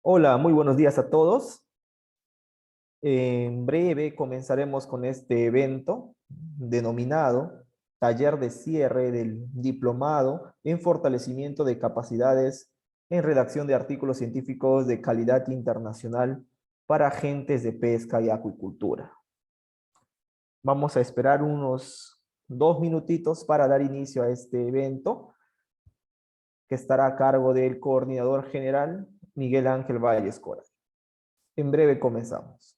Hola, muy buenos días a todos. En breve comenzaremos con este evento denominado Taller de Cierre del Diplomado en Fortalecimiento de Capacidades en Redacción de Artículos Científicos de Calidad Internacional para Agentes de Pesca y Acuicultura. Vamos a esperar unos 2 minutitos para dar inicio a este evento, que estará a cargo del coordinador general Miguel Ángel Valles Cora. En breve comenzamos.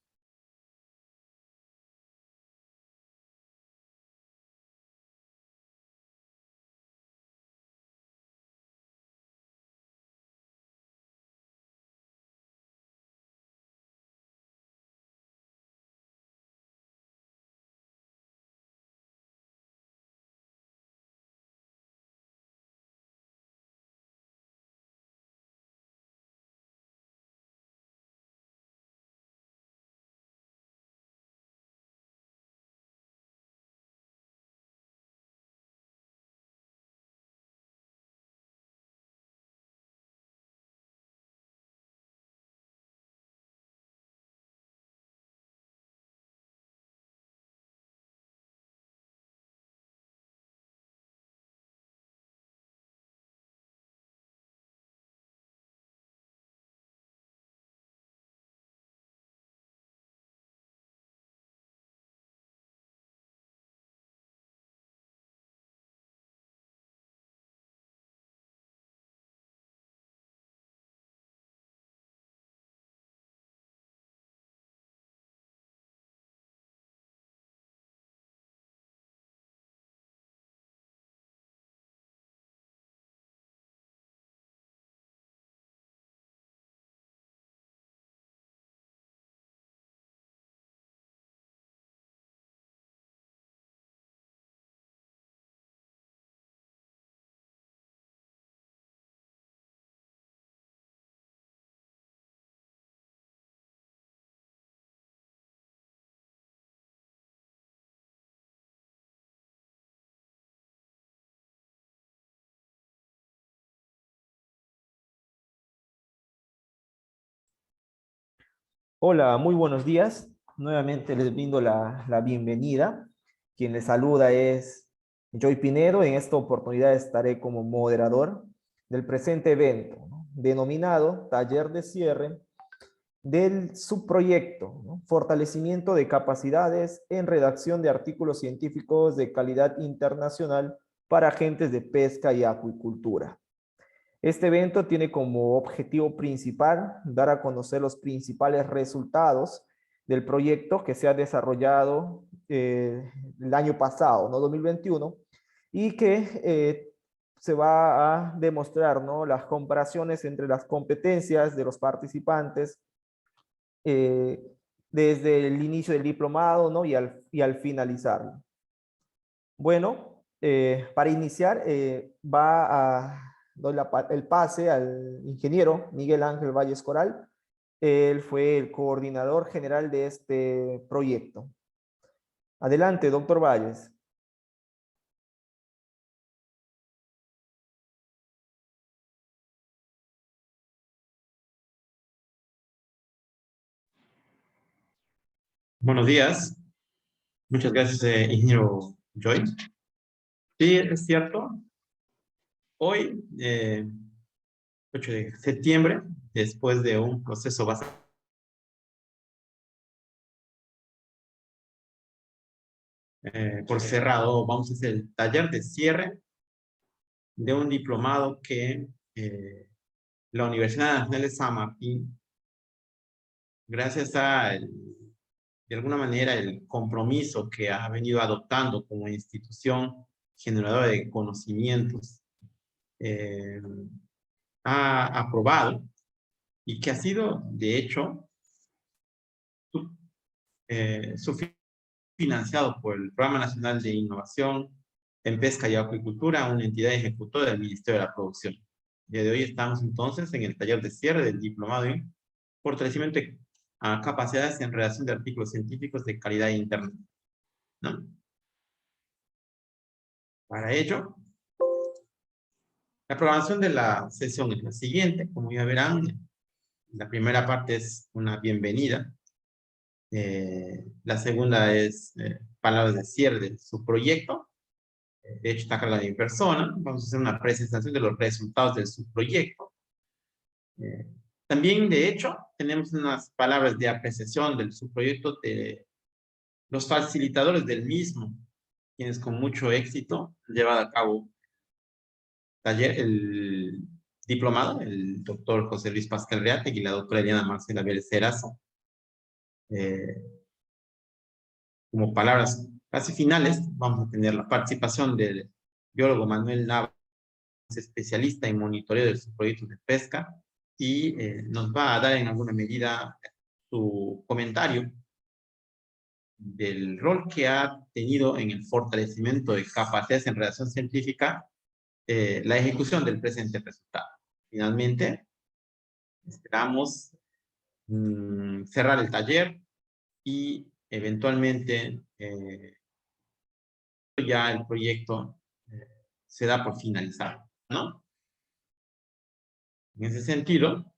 Hola, muy buenos días. Nuevamente les brindo la bienvenida. Quien les saluda es Joy Pinedo. En esta oportunidad estaré como moderador del presente evento, ¿no?, denominado Taller de Cierre del subproyecto, ¿no?, Fortalecimiento de Capacidades en Redacción de Artículos Científicos de Calidad Internacional para Agentes de Pesca y Acuicultura. Este evento tiene como objetivo principal dar a conocer los principales resultados del proyecto que se ha desarrollado el año pasado, ¿no?, 2021, y que se va a demostrar, ¿no?, las comparaciones entre las competencias de los participantes eh, desde el inicio del diplomado, ¿no?, y al finalizarlo. Bueno, para iniciar, doy el pase al ingeniero Miguel Ángel Valles Coral. Él fue el coordinador general de este proyecto. Adelante, doctor Valles. Buenos días. Muchas gracias, ingeniero Joy. Sí, es cierto. Hoy, 8 de septiembre, después de un proceso bastante por cerrado, vamos a hacer el taller de cierre de un diplomado que la Universidad Nacional de San Martín, gracias de alguna manera, el compromiso que ha venido adoptando como institución generadora de conocimientos, eh, ha aprobado y que ha sido, de hecho, financiado por el Programa Nacional de Innovación en Pesca y Acuicultura, una entidad ejecutora del Ministerio de la Producción. El día de hoy estamos entonces en el taller de cierre del diplomado en fortalecimiento de capacidades en redacción de artículos científicos de calidad interna, ¿no? Para ello, La programación de la sesión es la siguiente. Como ya verán, la primera parte es una bienvenida. La segunda es palabras de cierre de su proyecto. De hecho, está cargada en persona. Vamos a hacer una presentación de los resultados de su proyecto. También, de hecho, tenemos unas palabras de apreciación del subproyecto de los facilitadores del mismo, quienes con mucho éxito han llevado a cabo el diplomado, el doctor José Luis Pascal Reate y la doctora Eliana Marcela Vélez Erazo. Como palabras casi finales, vamos a tener la participación del biólogo Manuel Nava, especialista en monitoreo de sus proyectos de pesca, y nos va a dar en alguna medida su comentario del rol que ha tenido en el fortalecimiento de capacidades en redacción científica la ejecución del presente resultado. Finalmente, esperamos cerrar el taller y eventualmente ya el proyecto se da por finalizado, ¿no? En ese sentido,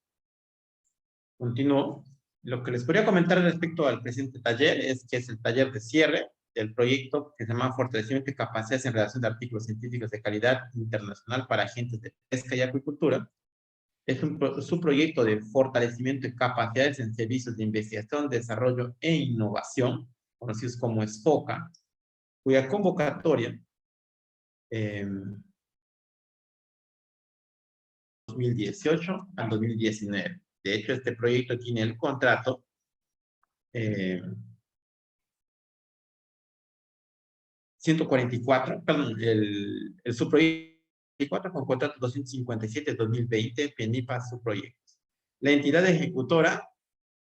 continúo. Lo que les podría comentar respecto al presente taller es que es el taller de cierre del proyecto que se llama Fortalecimiento de Capacidades en Redacción de Artículos Científicos de Calidad Internacional para Agentes de Pesca y Acuicultura. Es un proyecto de fortalecimiento de capacidades en servicios de investigación, desarrollo e innovación, conocidos como SFOCA, cuya convocatoria 2018 al 2019. De hecho, este proyecto tiene el contrato 144, perdón, el subproyecto 144 con contrato 257-2020, PENIPA subproyectos. La entidad ejecutora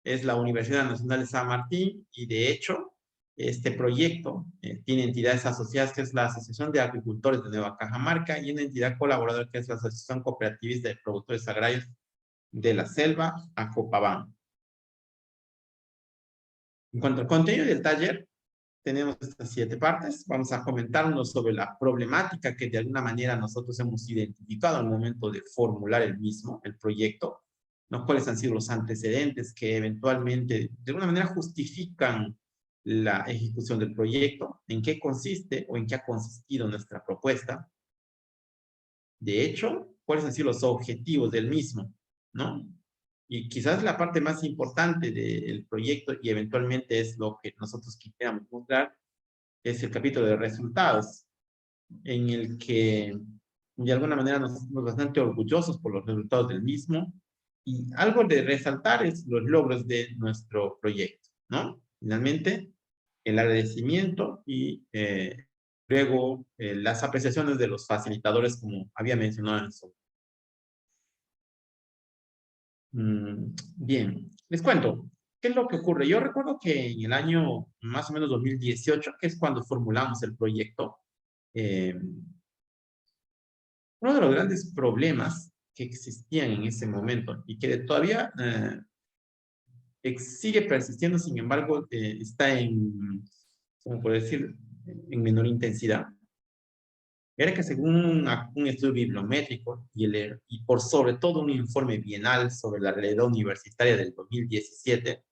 es la Universidad Nacional de San Martín y de hecho este proyecto tiene entidades asociadas que es la Asociación de Agricultores de Nueva Cajamarca y una entidad colaboradora que es la Asociación Cooperativista de Productores Agrarios de la Selva, Acopabán. En cuanto al contenido del taller, tenemos estas 7 partes. Vamos a comentarnos sobre la problemática que de alguna manera nosotros hemos identificado al momento de formular el mismo, el proyecto, ¿no? Cuáles han sido los antecedentes que eventualmente de alguna manera justifican la ejecución del proyecto, en qué consiste o en qué ha consistido nuestra propuesta. De hecho, cuáles han sido los objetivos del mismo, ¿no? Y quizás la parte más importante del proyecto y eventualmente es lo que nosotros quisiéramos mostrar, es el capítulo de resultados, en el que de alguna manera nos sentimos bastante orgullosos por los resultados del mismo y algo de resaltar es los logros de nuestro proyecto, ¿no? Finalmente, el agradecimiento y luego las apreciaciones de los facilitadores, como había mencionado en eso. Bien, les cuento. ¿Qué es lo que ocurre? Yo recuerdo que en el año más o menos 2018, que es cuando formulamos el proyecto, uno de los grandes problemas que existían en ese momento y que todavía sigue persistiendo, sin embargo, está en, ¿cómo puedo decir?, en menor intensidad, era que según un estudio bibliométrico y por sobre todo un informe bienal sobre la realidad universitaria del 2017,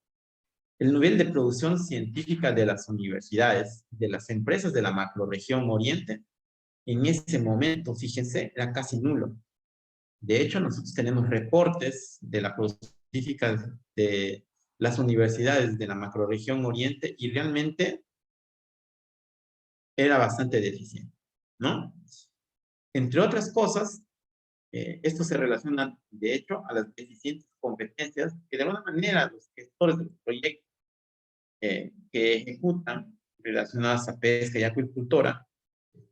el nivel de producción científica de las universidades, de las empresas de la macrorregión Oriente, en ese momento, fíjense, era casi nulo. De hecho, nosotros tenemos reportes de la producción científica de las universidades de la macrorregión Oriente y realmente era bastante deficiente, ¿no? Entre otras cosas, esto se relaciona, de hecho, a las deficientes competencias que de alguna manera los gestores de los proyectos que ejecutan relacionadas a pesca y acuicultura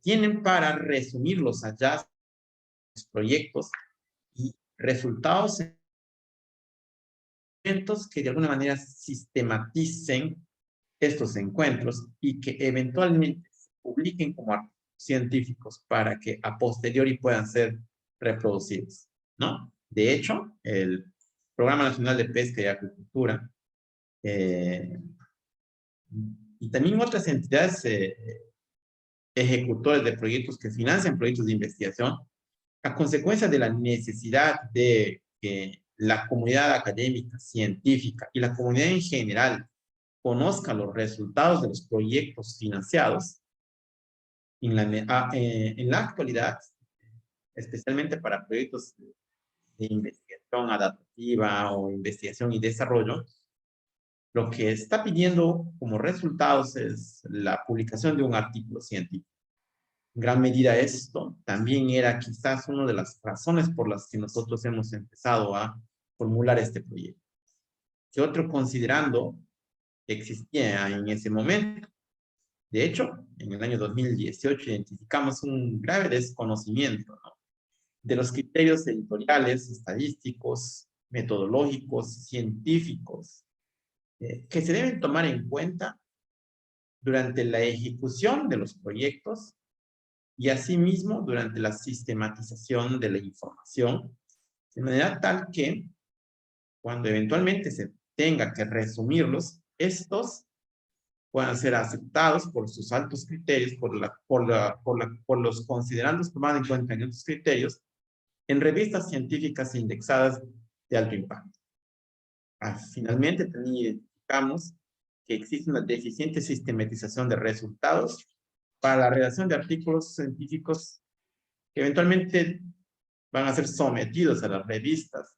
tienen para resumir los hallazgos de los proyectos y resultados que de alguna manera sistematicen estos encuentros y que eventualmente se publiquen como artículos científicos para que a posteriori puedan ser reproducidos, ¿no? De hecho, el Programa Nacional de Pesca y Acuicultura y también otras entidades ejecutoras de proyectos que financian proyectos de investigación a consecuencia de la necesidad de que la comunidad académica, científica y la comunidad en general conozca los resultados de los proyectos financiados, en la actualidad, especialmente para proyectos de investigación adaptativa o investigación y desarrollo, lo que está pidiendo como resultados es la publicación de un artículo científico. En gran medida esto también era quizás una de las razones por las que nosotros hemos empezado a formular este proyecto. ¿Qué otro considerando existía en ese momento? De hecho, en el año 2018 identificamos un grave desconocimiento, ¿no?, de los criterios editoriales, estadísticos, metodológicos, científicos, que se deben tomar en cuenta durante la ejecución de los proyectos y asimismo durante la sistematización de la información, de manera tal que cuando eventualmente se tenga que resumirlos, estos puedan ser aceptados por sus altos criterios, por los considerandos tomados en cuenta en estos criterios, en revistas científicas indexadas de alto impacto. Finalmente, también identificamos que existe una deficiente sistematización de resultados para la redacción de artículos científicos que eventualmente van a ser sometidos a las revistas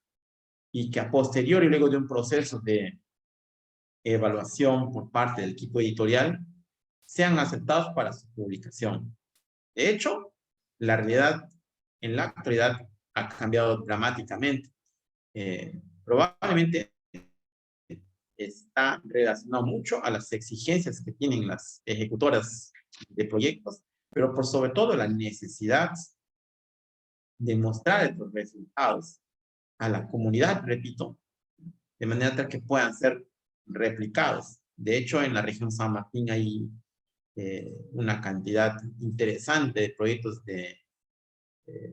y que a posteriori, luego de un proceso de evaluación por parte del equipo editorial, sean aceptados para su publicación. De hecho, la realidad en la actualidad ha cambiado dramáticamente. Probablemente está relacionado mucho a las exigencias que tienen las ejecutoras de proyectos, pero por sobre todo la necesidad de mostrar estos resultados a la comunidad, repito, de manera tal que puedan ser replicados. De hecho, en la región San Martín hay una cantidad interesante de proyectos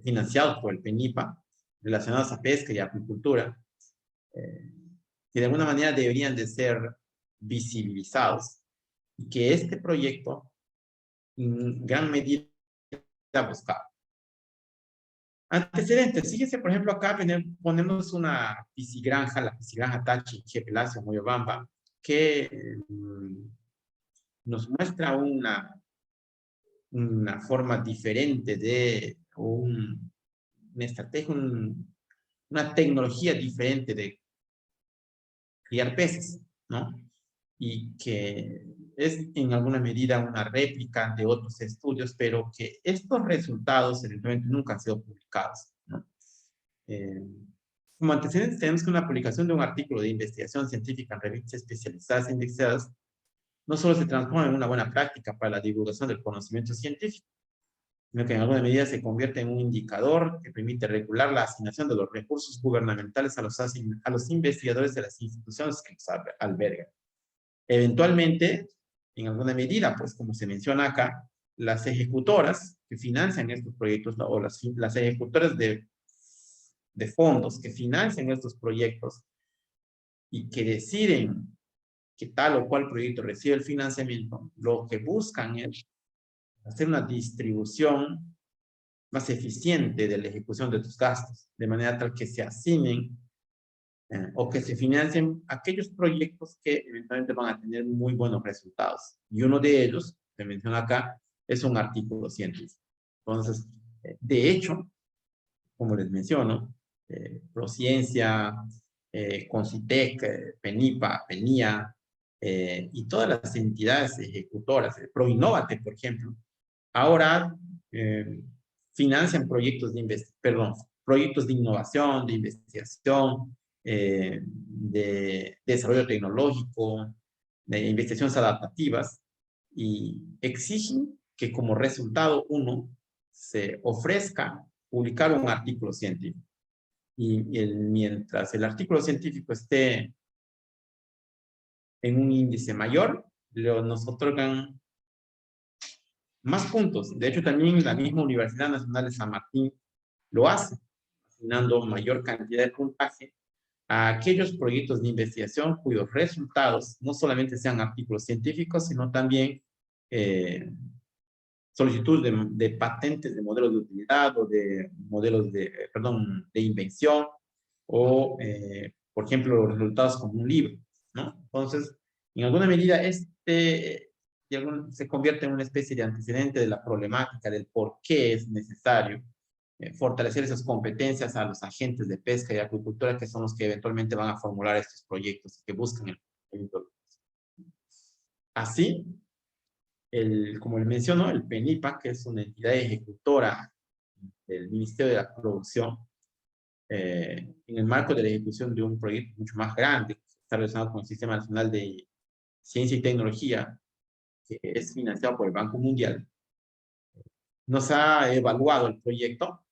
financiados por el PENIPA relacionados a pesca y acuicultura, que de alguna manera deberían de ser visibilizados y que este proyecto en gran medida buscaba. Antecedentes, fíjense, por ejemplo, acá ponemos una piscigranja, la piscigranja Tachi, Chepelacio, Moyobamba, que nos muestra una forma diferente de una estrategia, una tecnología diferente de criar peces, ¿no? Y que es en alguna medida una réplica de otros estudios, pero que estos resultados evidentemente nunca han sido publicados, ¿no? Como antecedentes tenemos que una publicación de un artículo de investigación científica en revistas especializadas e indexadas no solo se transforma en una buena práctica para la divulgación del conocimiento científico, sino que en alguna medida se convierte en un indicador que permite regular la asignación de los recursos gubernamentales a los investigadores de las instituciones que los albergan. Eventualmente, en alguna medida, pues como se menciona acá, las ejecutoras que financian estos proyectos, o las ejecutoras de fondos que financian estos proyectos y que deciden que tal o cual proyecto recibe el financiamiento, lo que buscan es hacer una distribución más eficiente de la ejecución de tus gastos, de manera tal que se asignen o que se financien aquellos proyectos que eventualmente van a tener muy buenos resultados. Y uno de ellos, que menciona acá, es un artículo científico. Entonces, de hecho, como les menciono, Prociencia, Concitec, PENIPA, PENIA, y todas las entidades ejecutoras, ProInnovate, por ejemplo, ahora financian proyectos proyectos de innovación, de investigación, de desarrollo tecnológico, de investigaciones adaptativas, y exigen que como resultado uno se ofrezca publicar un artículo científico. Y mientras el artículo científico esté en un índice mayor, nos otorgan más puntos. De hecho, también la misma Universidad Nacional de San Martín lo hace, asignando mayor cantidad de puntaje a aquellos proyectos de investigación cuyos resultados no solamente sean artículos científicos, sino también solicitud de patentes de modelos de utilidad o de modelos de, perdón, de invención o, por ejemplo, los resultados como un libro, ¿no? Entonces, en alguna medida, se convierte en una especie de antecedente de la problemática del por qué es necesario fortalecer esas competencias a los agentes de pesca y acuicultura, que son los que eventualmente van a formular estos proyectos que buscan el proyecto. Así, como le menciono, el PENIPA, que es una entidad ejecutora del Ministerio de la Producción, en el marco de la ejecución de un proyecto mucho más grande, que está relacionado con el Sistema Nacional de Ciencia y Tecnología, que es financiado por el Banco Mundial, nos ha evaluado el proyecto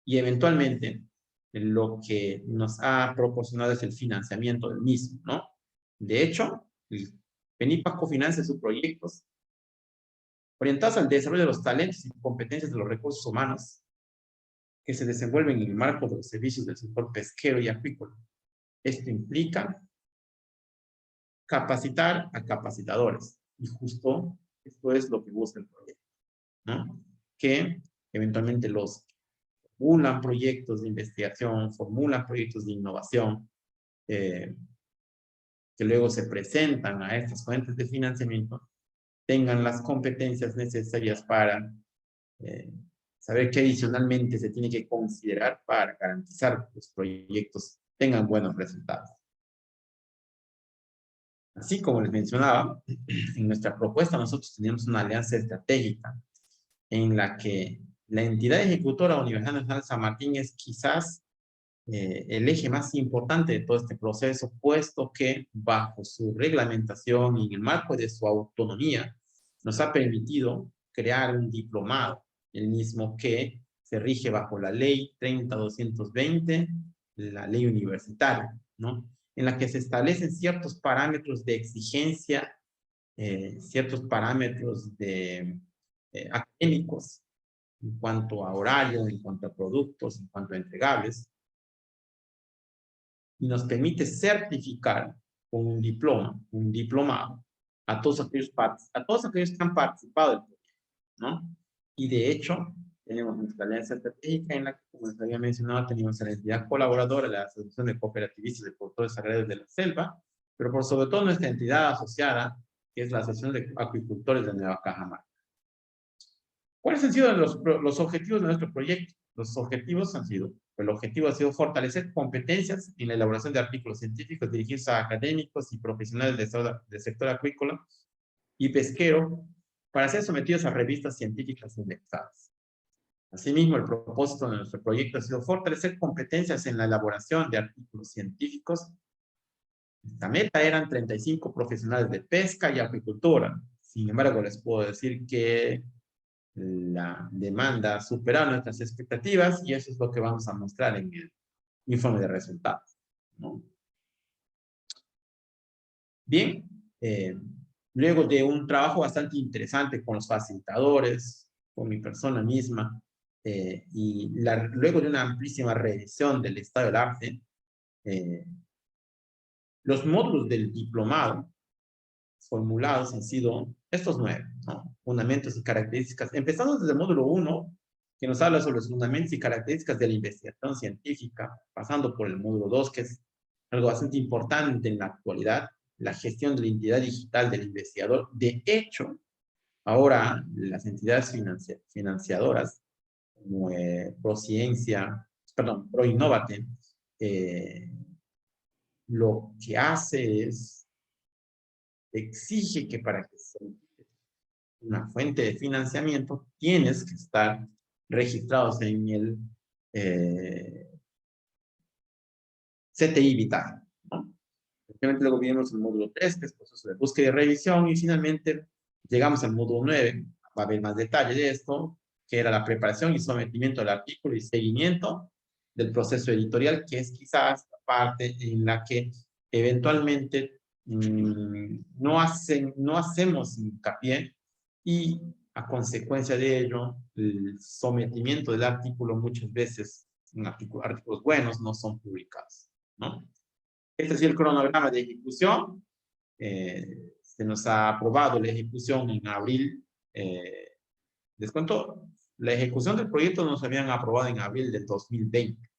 y eventualmente lo que nos ha proporcionado es el financiamiento del mismo, ¿no? De hecho, el PENIPA cofinancia sus proyectos orientados al desarrollo de los talentos y competencias de los recursos humanos que se desenvuelven en el marco de los servicios del sector pesquero y acuícola. Esto implica capacitar a capacitadores, y justo esto es lo que busca el proyecto, ¿no? Que eventualmente los formulan proyectos de investigación, formulan proyectos de innovación, que luego se presentan a estas fuentes de financiamiento, tengan las competencias necesarias para saber qué adicionalmente se tiene que considerar para garantizar que los proyectos tengan buenos resultados. Así como les mencionaba, en nuestra propuesta nosotros tenemos una alianza estratégica en la que la entidad ejecutora Universidad Nacional San Martín es quizás el eje más importante de todo este proceso, puesto que bajo su reglamentación y en el marco de su autonomía nos ha permitido crear un diplomado, el mismo que se rige bajo la ley 30.220, la ley universitaria, ¿no? En la que se establecen ciertos parámetros de exigencia, ciertos parámetros académicos en cuanto a horario, en cuanto a productos, en cuanto a entregables, y nos permite certificar con un diploma, un diplomado, a todos aquellos que han participado del proyecto, ¿no? Y de hecho, tenemos nuestra alianza estratégica en la que, como les había mencionado, tenemos a la entidad colaboradora, la Asociación de Cooperativistas de Productores Agrarios de la Selva, pero por sobre todo nuestra entidad asociada, que es la Asociación de Acuicultores de Nueva Cajamarca. ¿Cuáles han sido los objetivos de nuestro proyecto? Los objetivos han sido, el objetivo ha sido fortalecer competencias en la elaboración de artículos científicos dirigidos a académicos y profesionales del sector acuícola y pesquero para ser sometidos a revistas científicas indexadas. Asimismo, el propósito de nuestro proyecto ha sido fortalecer competencias en la elaboración de artículos científicos. La meta eran 35 profesionales de pesca y acuicultura. Sin embargo, les puedo decir que la demanda supera nuestras expectativas y eso es lo que vamos a mostrar en el informe de resultados, ¿no? Bien, luego de un trabajo bastante interesante con los facilitadores, con mi persona misma, y luego de una amplísima revisión del estado del arte, los módulos del diplomado formulados han sido estos 9, ¿no? Fundamentos y características. Empezando desde el módulo 1, que nos habla sobre los fundamentos y características de la investigación científica, pasando por el módulo 2, que es algo bastante importante en la actualidad, la gestión de la identidad digital del investigador. De hecho, ahora las entidades financiadoras, como ProInnovate, lo que hace es exige que para que sea una fuente de financiamiento tienes que estar registrados en el CTI Vital, ¿no? Obviamente luego vimos el módulo 3, que es proceso de búsqueda y revisión, y finalmente llegamos al módulo 9, va a haber más detalle de esto, que era la preparación y sometimiento del artículo y seguimiento del proceso editorial, que es quizás la parte en la que eventualmente no hacemos hincapié, y a consecuencia de ello, el sometimiento del artículo muchas veces, artículos buenos, no son publicados, ¿no? Este es el cronograma de ejecución. Se nos ha aprobado la ejecución en abril del Les cuento, la ejecución del proyecto nos habían aprobado en abril del 2020.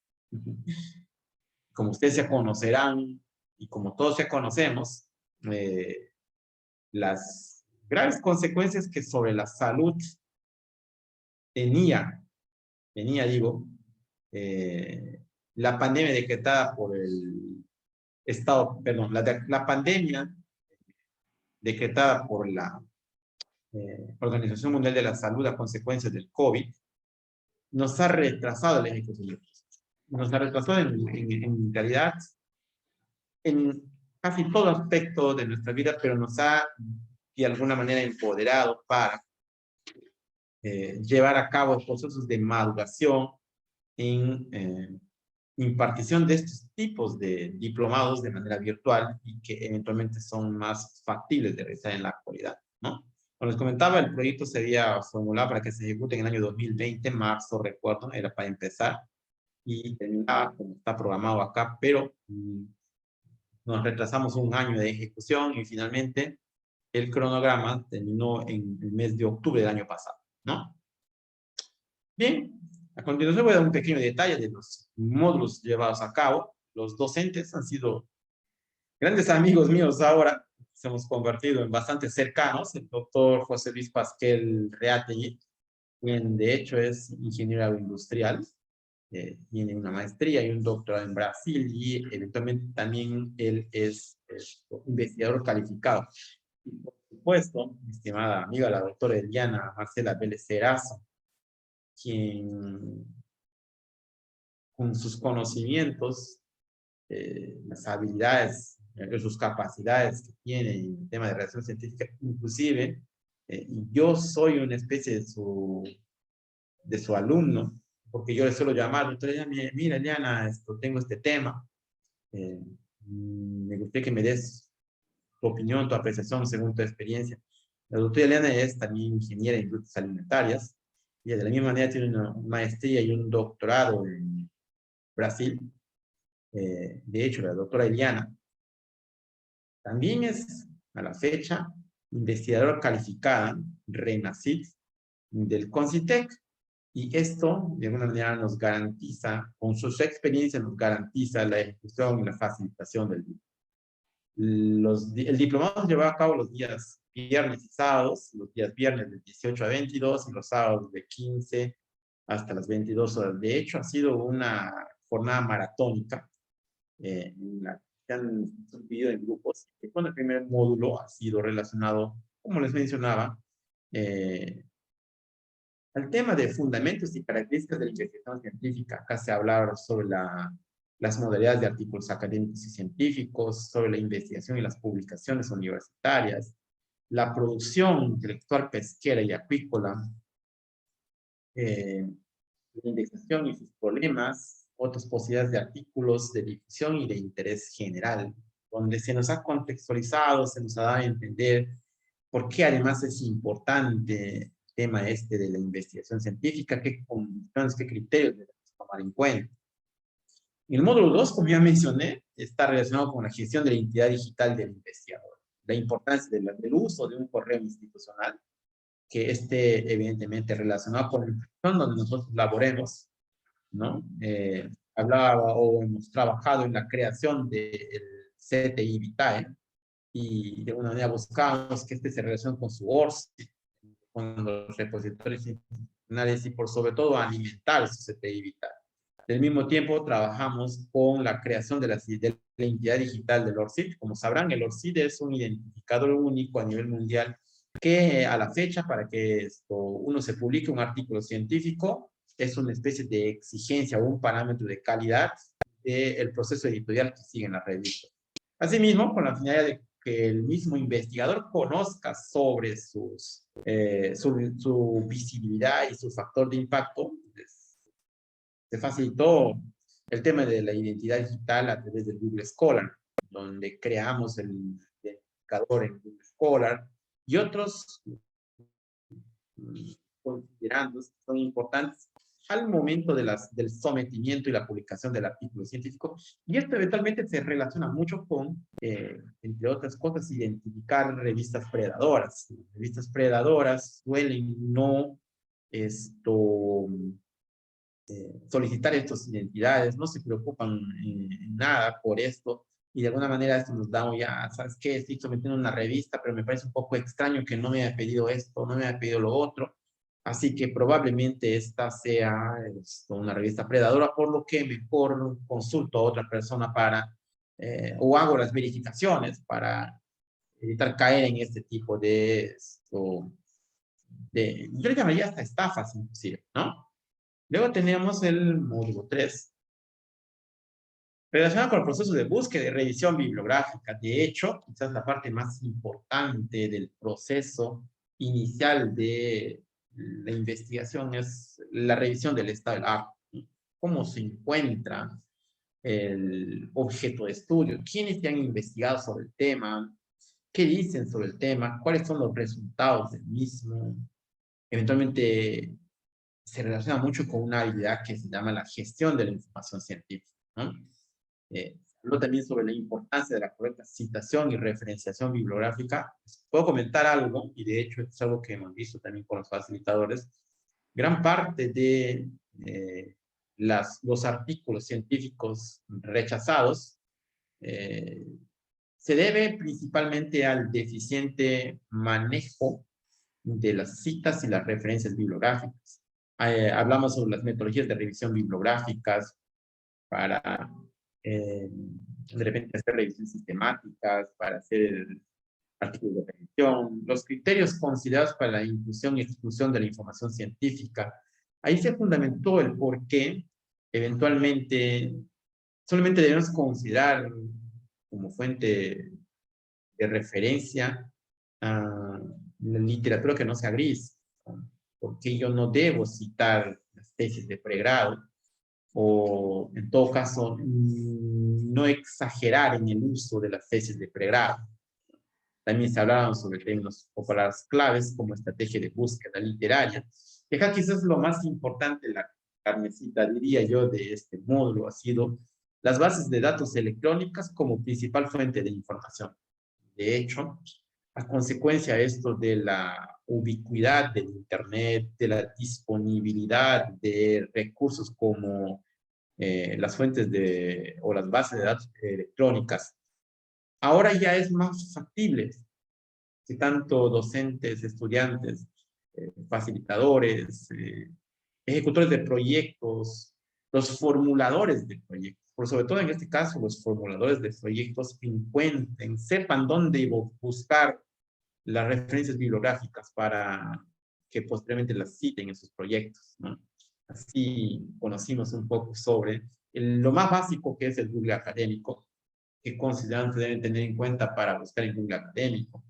Como ustedes ya conocerán, y como todos ya conocemos, las graves consecuencias que sobre la salud tenía, digo, la pandemia decretada por el Estado, perdón, la pandemia decretada por la Organización Mundial de la Salud a consecuencia del COVID, nos ha retrasado la ejecución del proceso. Nos ha retrasado en realidad en casi todo aspecto de nuestra vida, pero nos ha de alguna manera empoderado para llevar a cabo procesos de maduración en impartición de estos tipos de diplomados de manera virtual y que eventualmente son más factibles de realizar en la actualidad, ¿no? Como les comentaba, el proyecto se había formulado para que se ejecute en el año 2020, marzo, recuerdo, era para empezar, y terminaba como está programado acá, pero nos retrasamos un año de ejecución y finalmente el cronograma terminó en el mes de octubre del año pasado, ¿no? Bien, a continuación voy a dar un pequeño detalle de los módulos llevados a cabo. Los docentes han sido grandes amigos míos ahora, nos hemos convertido en bastante cercanos. El doctor José Luis Pasquel Reategui, quien de hecho es ingeniero agroindustrial, tiene una maestría y un doctorado en Brasil y eventualmente también él es investigador calificado. Y por supuesto, mi estimada amiga, la doctora Eliana Marcela Vélez Serazo, quien con sus conocimientos, las habilidades, sus capacidades que tiene en el tema de redacción científica, inclusive, yo soy una especie de su alumno, porque yo le suelo llamar, entonces, mira, Eliana, tengo este tema, me gustaría que me des tu opinión, tu apreciación según tu experiencia. La doctora Eliana es también ingeniera en industrias alimentarias, y de la misma manera tiene una maestría y un doctorado en Brasil. De hecho, la doctora Eliana también es, a la fecha, investigadora calificada, RENACIT, del CONCITEC. Y esto, de alguna manera, nos garantiza, con su experiencia, nos garantiza la ejecución y la facilitación del diploma. El diplomado se lleva a cabo los días viernes y sábados, los días viernes de 18 a 22 y los sábados de 15 hasta las 22 horas. De hecho, ha sido una jornada maratónica en la que han subdividido en grupos. Y bueno, el primer módulo ha sido relacionado, como les mencionaba, al tema de fundamentos y características de la investigación científica. Acá se habla sobre las modalidades de artículos académicos y científicos, sobre la investigación y las publicaciones universitarias, la producción intelectual pesquera y acuícola, la indexación y sus problemas, otras posibilidades de artículos de difusión y de interés general, donde se nos ha contextualizado, se nos ha dado a entender por qué además es importante el tema este de la investigación científica, qué condiciones, qué criterios debemos tomar en cuenta. En el módulo 2, como ya mencioné, está relacionado con la gestión de la identidad digital del investigador, la importancia del uso de un correo institucional, que esté evidentemente relacionado con la institución donde nosotros laboremos, ¿no? Hablaba o hemos trabajado en la creación del CTI Vitae y de una manera buscamos que este se relacione con su ORCID, con los repositorios institucionales y por sobre todo alimentar su CTI Vitae. Al mismo tiempo trabajamos con la creación de la identidad digital del ORCID. Como sabrán, el ORCID es un identificador único a nivel mundial que a la fecha, para que uno se publique un artículo científico, es una especie de exigencia o un parámetro de calidad del proceso editorial que siguen las revistas. Asimismo, con la finalidad de que el mismo investigador conozca sobre su visibilidad y su factor de impacto, se facilitó el tema de la identidad digital a través del Google Scholar, donde creamos el identificador en Google Scholar y otros considerandos que son importantes al momento del sometimiento y la publicación del artículo científico. Y esto eventualmente se relaciona mucho con, entre otras cosas, identificar revistas predadoras. Revistas predadoras suelen no solicitar estas identidades, no se preocupan en nada por esto, y de alguna manera esto nos da ya, ¿sabes qué? Estoy sometiendo una revista, pero me parece un poco extraño que no me haya pedido esto, no me haya pedido lo otro, así que probablemente esta sea una revista predadora, por lo que mejor consulto a otra persona o hago las verificaciones para evitar caer en este tipo yo le llamaría hasta estafas inclusive, ¿no? Luego tenemos el módulo 3, relacionado con el proceso de búsqueda y revisión bibliográfica. De hecho, quizás la parte más importante del proceso inicial de la investigación es la revisión del estado del arte. ¿Cómo se encuentra el objeto de estudio? ¿Quiénes se han investigado sobre el tema? ¿Qué dicen sobre el tema? ¿Cuáles son los resultados del mismo? Eventualmente se relaciona mucho con una habilidad que se llama la gestión de la información científica, ¿no? Habló también sobre la importancia de la correcta citación y referenciación bibliográfica. Puedo comentar algo, y de hecho es algo que hemos visto también con los facilitadores. Gran parte de los artículos científicos rechazados se debe principalmente al deficiente manejo de las citas y las referencias bibliográficas. Hablamos sobre las metodologías de revisión bibliográficas para de repente hacer revisiones sistemáticas, para hacer artículos de revisión, los criterios considerados para la inclusión y exclusión de la información científica. Ahí se fundamentó el por qué eventualmente solamente debemos considerar como fuente de referencia a la literatura que no sea gris, porque yo no debo citar las tesis de pregrado, o en todo caso no exagerar en el uso de las tesis de pregrado. También se hablaban sobre términos o palabras claves como estrategia de búsqueda literaria. Y acá quizás lo más importante, la carnecita, diría yo, de este módulo ha sido las bases de datos electrónicas como principal fuente de información. De hecho, a consecuencia de esto de la ubicuidad del Internet, de la disponibilidad de recursos como las fuentes o las bases de datos electrónicas, ahora ya es más factible que tanto docentes, estudiantes, facilitadores, ejecutores de proyectos, los formuladores de proyectos, por sobre todo en este caso los formuladores de proyectos encuentren, sepan dónde buscar las referencias bibliográficas para que posteriormente las citen en sus proyectos, ¿no? Así conocimos un poco sobre lo más básico que es el Google académico, que consideran que deben tener en cuenta para buscar en Google académico.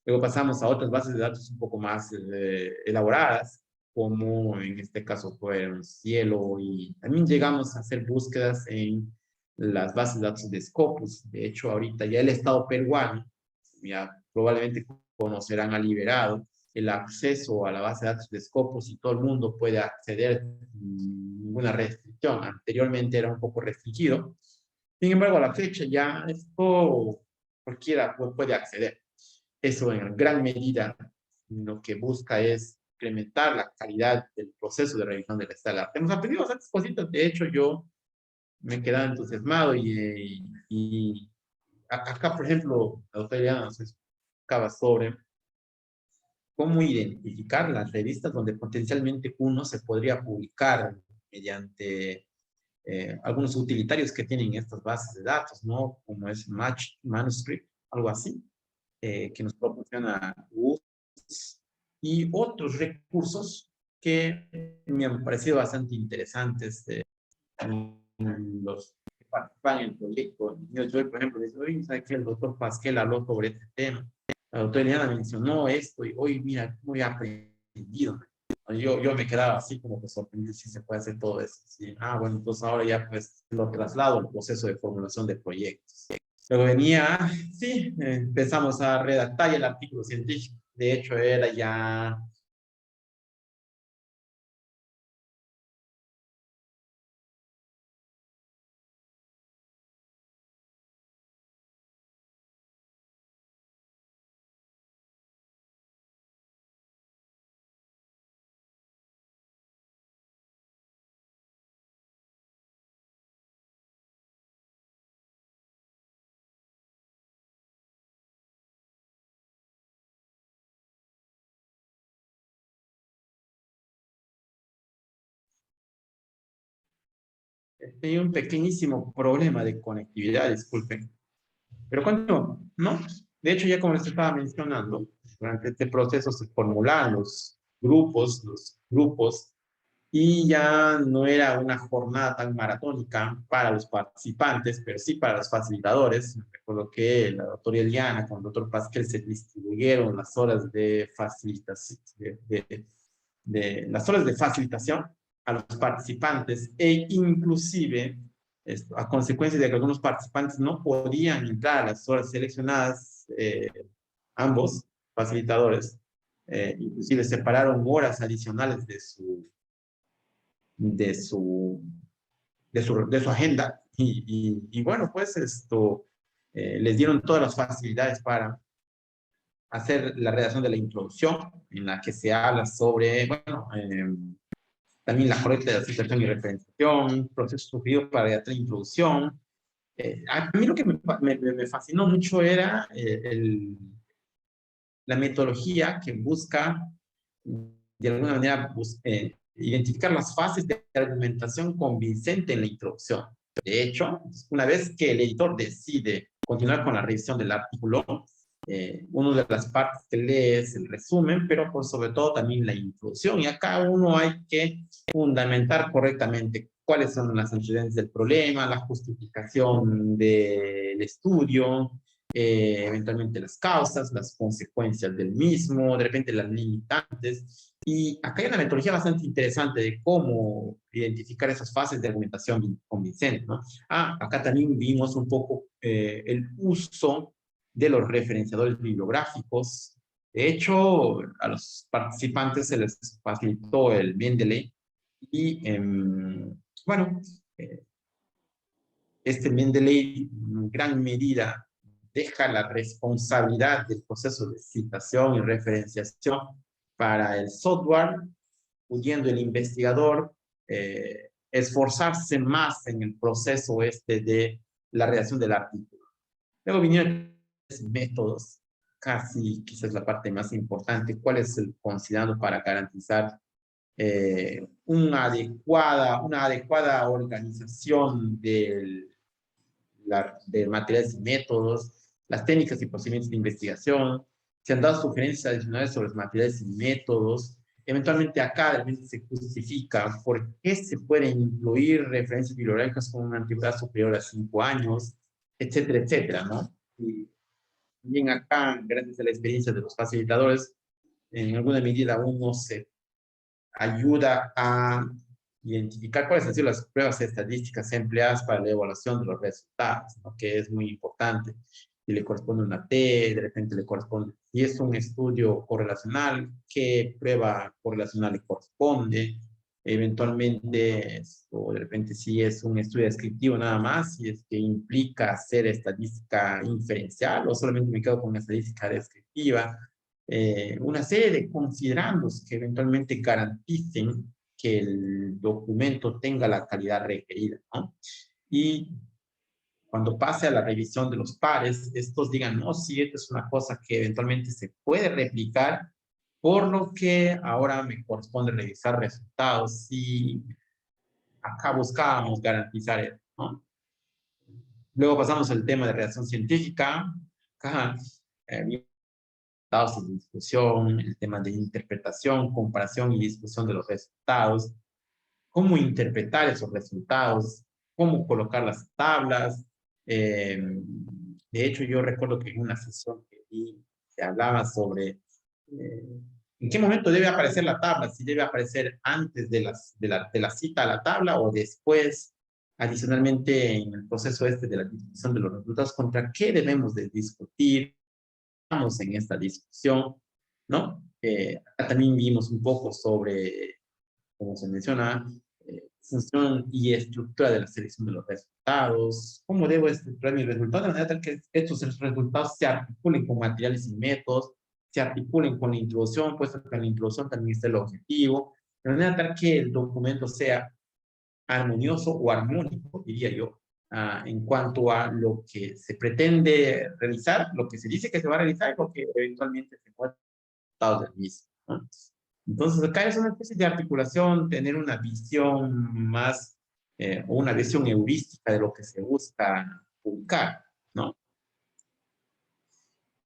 Luego pasamos a otras bases de datos un poco más elaboradas, como en este caso fueron Cielo, y también llegamos a hacer búsquedas en las bases de datos de Scopus. De hecho, ahorita ya el Estado peruano, ya probablemente conocerán, ha liberado el acceso a la base de datos de Scopus y todo el mundo puede acceder sin ninguna restricción. Anteriormente era un poco restringido. Sin embargo, a la fecha ya esto cualquiera puede acceder. Eso en gran medida lo que busca es incrementar la calidad del proceso de revisión del estado del arte. Hemos aprendido bastantes cositas. De hecho, yo me he quedado entusiasmado y acá, por ejemplo, la doctora Eliana nos explicaba sobre cómo identificar las revistas donde potencialmente uno se podría publicar mediante algunos utilitarios que tienen estas bases de datos, ¿no? Como es Match Manuscript, algo así, que nos proporciona UTS y otros recursos que me han parecido bastante interesantes. Los que participan en el proyecto. Yo, por ejemplo, dice, oye, ¿sabe qué? El doctor Pasquel habló sobre este tema. La doctora Eliana mencionó esto y hoy, mira, muy aprendido. Yo me quedaba así como que sorprendido si se puede hacer todo eso. Sí. Bueno, entonces ahora ya pues lo traslado al proceso de formulación de proyectos. Luego venía, sí, empezamos a redactar el artículo científico. De hecho, era ya Tenía un pequeñísimo problema de conectividad, disculpen. Pero continúo, ¿no? De hecho, ya como les estaba mencionando, durante este proceso se formularon los grupos, y ya no era una jornada tan maratónica para los participantes, pero sí para los facilitadores. Recuerdo que la doctora Eliana con el doctor Pasquel se distribuyeron las horas de facilitación, las horas de facilitación a los participantes, e inclusive esto, a consecuencia de que algunos participantes no podían entrar a las horas seleccionadas, ambos facilitadores, inclusive separaron horas adicionales de su, de su agenda, y bueno, pues esto, les dieron todas las facilidades para hacer la redacción de la introducción, en la que se habla sobre, bueno, también la correcta citación y referenciación, proceso sugerido para redactar la introducción. A mí lo que me fascinó mucho era la metodología que busca, de alguna manera, identificar las fases de argumentación convincente en la introducción. De hecho, una vez que el editor decide continuar con la revisión del artículo, una de las partes que lee es el resumen, pero por sobre todo también la introducción. Y acá uno hay que fundamentar correctamente cuáles son las antecedentes del problema, la justificación del estudio, eventualmente las causas, las consecuencias del mismo, de repente las limitantes. Y acá hay una metodología bastante interesante de cómo identificar esas fases de argumentación convincente, ¿no? Acá también vimos un poco el uso de los referenciadores bibliográficos. De hecho, a los participantes se les facilitó el Mendeley y, bueno, este Mendeley en gran medida deja la responsabilidad del proceso de citación y referenciación para el software, pudiendo el investigador esforzarse más en el proceso este de la redacción del artículo. Luego vinieron métodos, casi quizás la parte más importante, cuál es el considerado para garantizar una adecuada organización de materiales y métodos, las técnicas y procedimientos de investigación. Se han dado sugerencias adicionales sobre los materiales y métodos. Eventualmente acá realmente se justifica por qué se pueden incluir referencias bibliográficas con una antigüedad superior a 5 años, etcétera, etcétera, ¿no? Y también acá, gracias a la experiencia de los facilitadores, en alguna medida uno se ayuda a identificar cuáles han sido las pruebas estadísticas empleadas para la evaluación de los resultados, ¿no? Que es muy importante. Si le corresponde una T, de repente le corresponde, si es un estudio correlacional, qué prueba correlacional le corresponde, eventualmente, o de repente si es un estudio descriptivo nada más, si es que implica hacer estadística inferencial o solamente me quedo con una estadística descriptiva, una serie de considerandos que eventualmente garanticen que el documento tenga la calidad requerida, ¿no? Y cuando pase a la revisión de los pares, estos digan, no, sí, esta es una cosa que eventualmente se puede replicar, por lo que ahora me corresponde revisar resultados, y acá buscábamos garantizar eso, ¿no? Luego pasamos al tema de redacción científica. Acá, resultados y discusión, el tema de interpretación, comparación y discusión de los resultados, cómo interpretar esos resultados, cómo colocar las tablas. De hecho, yo recuerdo que en una sesión que vi, se hablaba sobre en qué momento debe aparecer la tabla, si debe aparecer antes de la cita a la tabla o después, adicionalmente en el proceso este de la discusión de los resultados, contra qué debemos de discutir en esta discusión, ¿no? Acá también vimos un poco sobre, como se menciona, función y estructura de la selección de los resultados, cómo debo estructurar mis resultados de manera tal que estos resultados se articulen con materiales y métodos, se articulen con la introducción, puesto que en la introducción también está el objetivo, de manera tal que el documento sea armonioso o armónico, diría yo, en cuanto a lo que se pretende realizar, lo que se dice que se va a realizar y lo que eventualmente se puede resultados del mismo, ¿no? Entonces, acá es una especie de articulación, tener una visión más o una visión heurística de lo que se busca publicar, ¿no?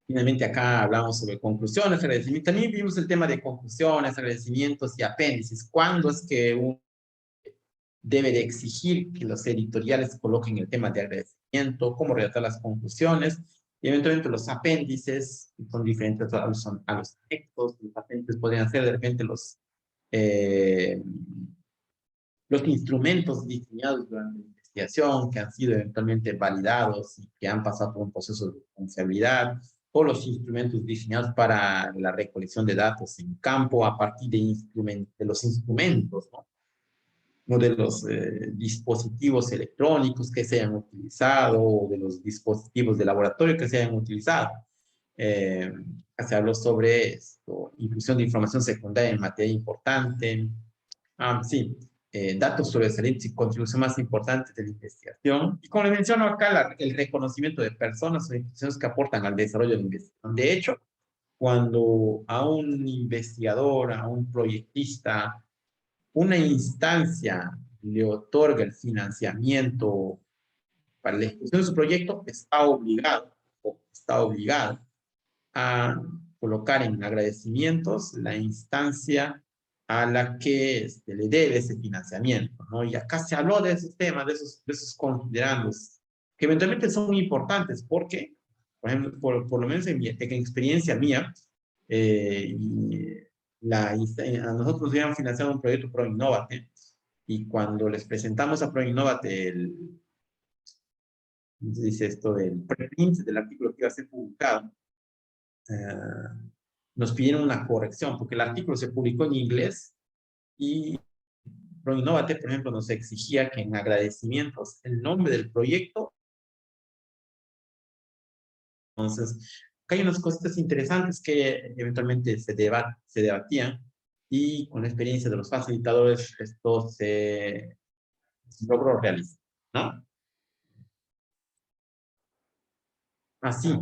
Finalmente acá hablamos sobre conclusiones, agradecimientos. También vimos el tema de conclusiones, agradecimientos y apéndices. ¿Cuándo es que uno debe de exigir que los editoriales coloquen el tema de agradecimiento? ¿Cómo redactar las conclusiones? Y eventualmente los apéndices son diferentes a los textos. Los apéndices podrían ser de repente los instrumentos diseñados durante la investigación que han sido eventualmente validados y que han pasado por un proceso de confiabilidad, o los instrumentos diseñados para la recolección de datos en campo a partir de los instrumentos, ¿no? O de los dispositivos electrónicos que se hayan utilizado, o de los dispositivos de laboratorio que se hayan utilizado. Se habló sobre esto, inclusión de información secundaria en materia importante. Sí, datos sobresalientes y contribución más importante de la investigación. Y como le menciono acá, el reconocimiento de personas o instituciones que aportan al desarrollo de la investigación. De hecho, cuando a un investigador, a un proyectista, una instancia le otorga el financiamiento para la ejecución de su proyecto, está obligado a colocar en agradecimientos la instancia a la que le debe ese financiamiento, ¿no? Y acá se habló de esos temas, de esos considerandos, que eventualmente son muy importantes, porque, por ejemplo, por lo menos en experiencia mía, a nosotros nos habían financiado un proyecto ProInnovate, y cuando les presentamos a ProInnovate dice esto del preprint del artículo que iba a ser publicado, nos pidieron una corrección, porque el artículo se publicó en inglés y ProInnovate, por ejemplo, nos exigía que en agradecimientos el nombre del proyecto. Entonces, acá hay unas cositas interesantes que eventualmente se debatían, y con la experiencia de los facilitadores esto se logró realizar, ¿no? Así.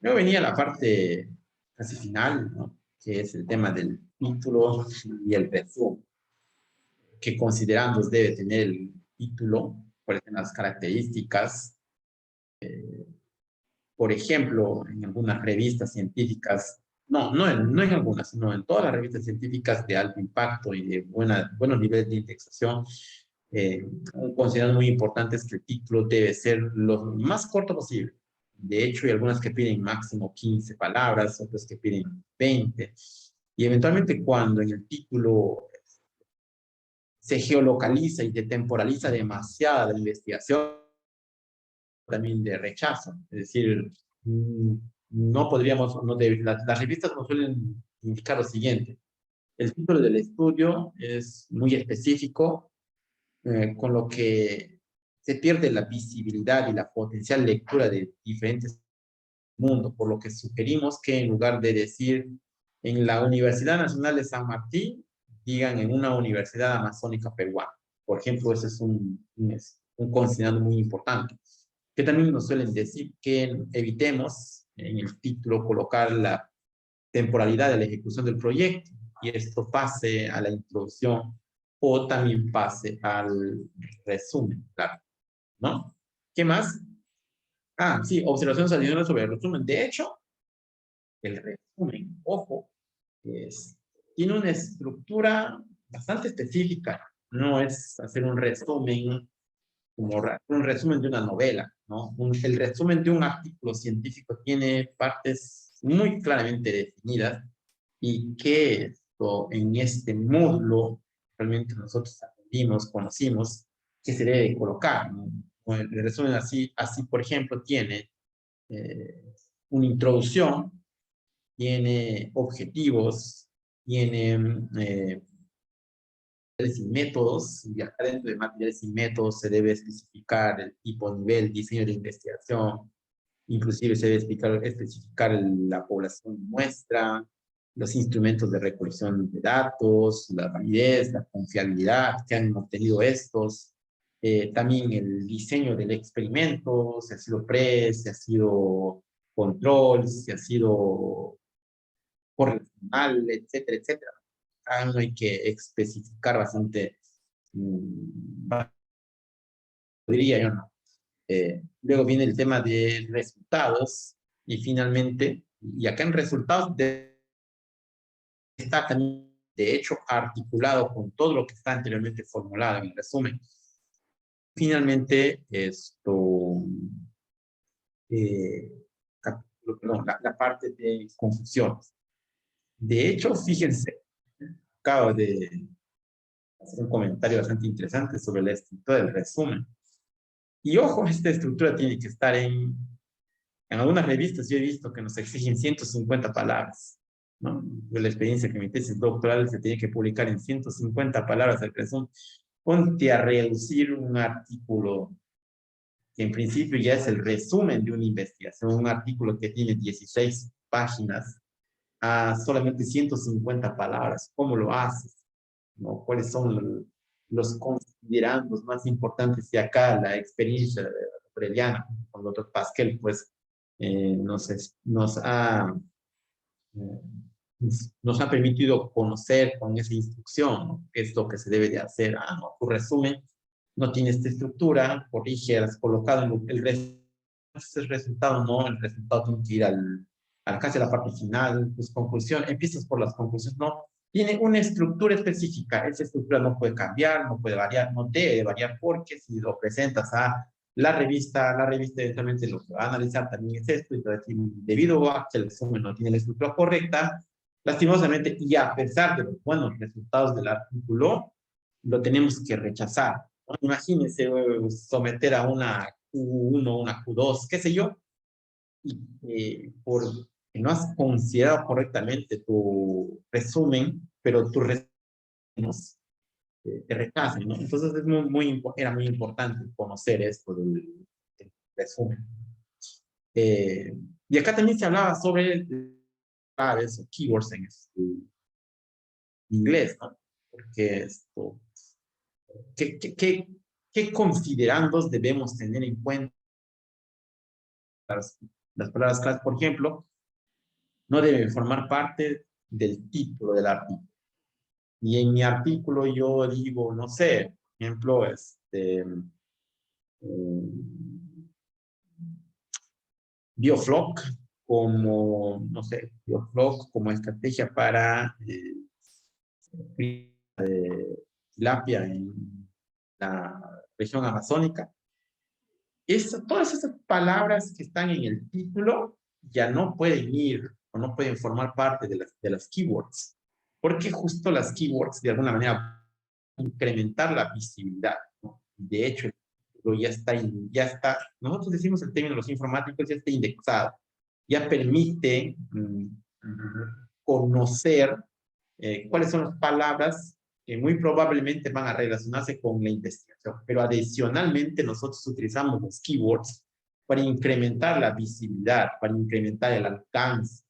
Luego venía la parte casi final, ¿no? Que es el tema del título y el resumen. ¿Qué considerandos debe tener el título? ¿Cuáles son las características? Por ejemplo, en algunas revistas científicas, no en algunas, sino en todas las revistas científicas de alto impacto y de buenos niveles de indexación, un considerando muy importante es que el título debe ser lo más corto posible. De hecho, hay algunas que piden máximo 15 palabras, otras que piden 20. Y eventualmente cuando en el título se geolocaliza y se temporaliza demasiada la investigación, también de rechazo. Es decir, no podríamos, las revistas nos suelen indicar lo siguiente: el título del estudio es muy específico, con lo que se pierde la visibilidad y la potencial lectura de diferentes mundos, por lo que sugerimos que en lugar de decir en la Universidad Nacional de San Martín, digan en una universidad amazónica peruana. Por ejemplo, ese es un considerando muy importante. Que también nos suelen decir que evitemos en el título colocar la temporalidad de la ejecución del proyecto, y esto pase a la introducción o también pase al resumen, claro, ¿no? ¿Qué más? Sí, observaciones adicionales sobre el resumen. De hecho, el resumen, ojo, tiene una estructura bastante específica. No es hacer un resumen como un resumen de una novela, ¿no? El resumen de un artículo científico tiene partes muy claramente definidas, y que esto, en este módulo realmente nosotros aprendimos, conocimos que se debe colocar, ¿no? El resumen así por ejemplo, tiene una introducción, tiene objetivos, tiene materiales y métodos, y acá dentro de materiales y métodos se debe especificar el tipo, nivel, diseño de investigación, inclusive se debe especificar la población muestra, los instrumentos de recolección de datos, la validez, la confiabilidad que han obtenido estos, también el diseño del experimento, si ha sido pre, si ha sido control, si ha sido correlacional, etcétera, etcétera. Hay que especificar bastante diría yo, ¿no? Luego viene el tema de resultados y finalmente, y acá en resultados está también, de hecho, articulado con todo lo que está anteriormente formulado en el resumen. Finalmente, perdón, la parte de conclusiones. De hecho, fíjense, acabo de hacer un comentario bastante interesante sobre la estructura del resumen. Y ojo, esta estructura tiene que estar en algunas revistas. Yo he visto que nos exigen 150 palabras, ¿no? De la experiencia que mi tesis doctoral se tiene que publicar en 150 palabras el resumen. Ponte a reducir un artículo que en principio ya es el resumen de una investigación, un artículo que tiene 16 páginas, a solamente 150 palabras. ¿Cómo lo haces? ¿No? ¿Cuáles son los considerandos más importantes? Y acá la experiencia breliana con el doctor Pascal, pues, nos ha permitido conocer con esa instrucción, ¿no? Qué es lo que se debe de hacer. No, tu resumen no tiene esta estructura, corrige, has colocado el resultado, no, el resultado tiene que ir al casi a la parte final, pues conclusión, empiezas por las conclusiones, no, tiene una estructura específica, esa estructura no puede cambiar, no puede variar, no debe variar, porque si lo presentas a la revista eventualmente lo que va a analizar también es esto, y debido a que el resumen no tiene la estructura correcta, lastimosamente, y a pesar de los buenos resultados del artículo, lo tenemos que rechazar, ¿no? Imagínense someter a una Q1, una Q2, qué sé yo, y por que no has considerado correctamente tu resumen, pero tu resumen te rechazan, ¿no? Entonces es era muy importante conocer esto del resumen. Y acá también se hablaba sobre claves o keywords en inglés, ¿no? Porque esto, ¿qué considerandos debemos tener en cuenta? Las palabras claves, por ejemplo, no deben formar parte del título del artículo. Y en mi artículo yo digo, no sé, por ejemplo, Biofloc como, no sé, Biofloc como estrategia para tilapia en la región amazónica. Todas esas palabras que están en el título ya no pueden ir o no pueden formar parte de las keywords, porque justo las keywords de alguna manera incrementar la visibilidad, ¿no? De hecho, ya está, nosotros decimos el término de los informáticos, ya está indexado, ya permite conocer cuáles son las palabras que muy probablemente van a relacionarse con la investigación. Pero adicionalmente nosotros utilizamos los keywords para incrementar la visibilidad, para incrementar el alcance,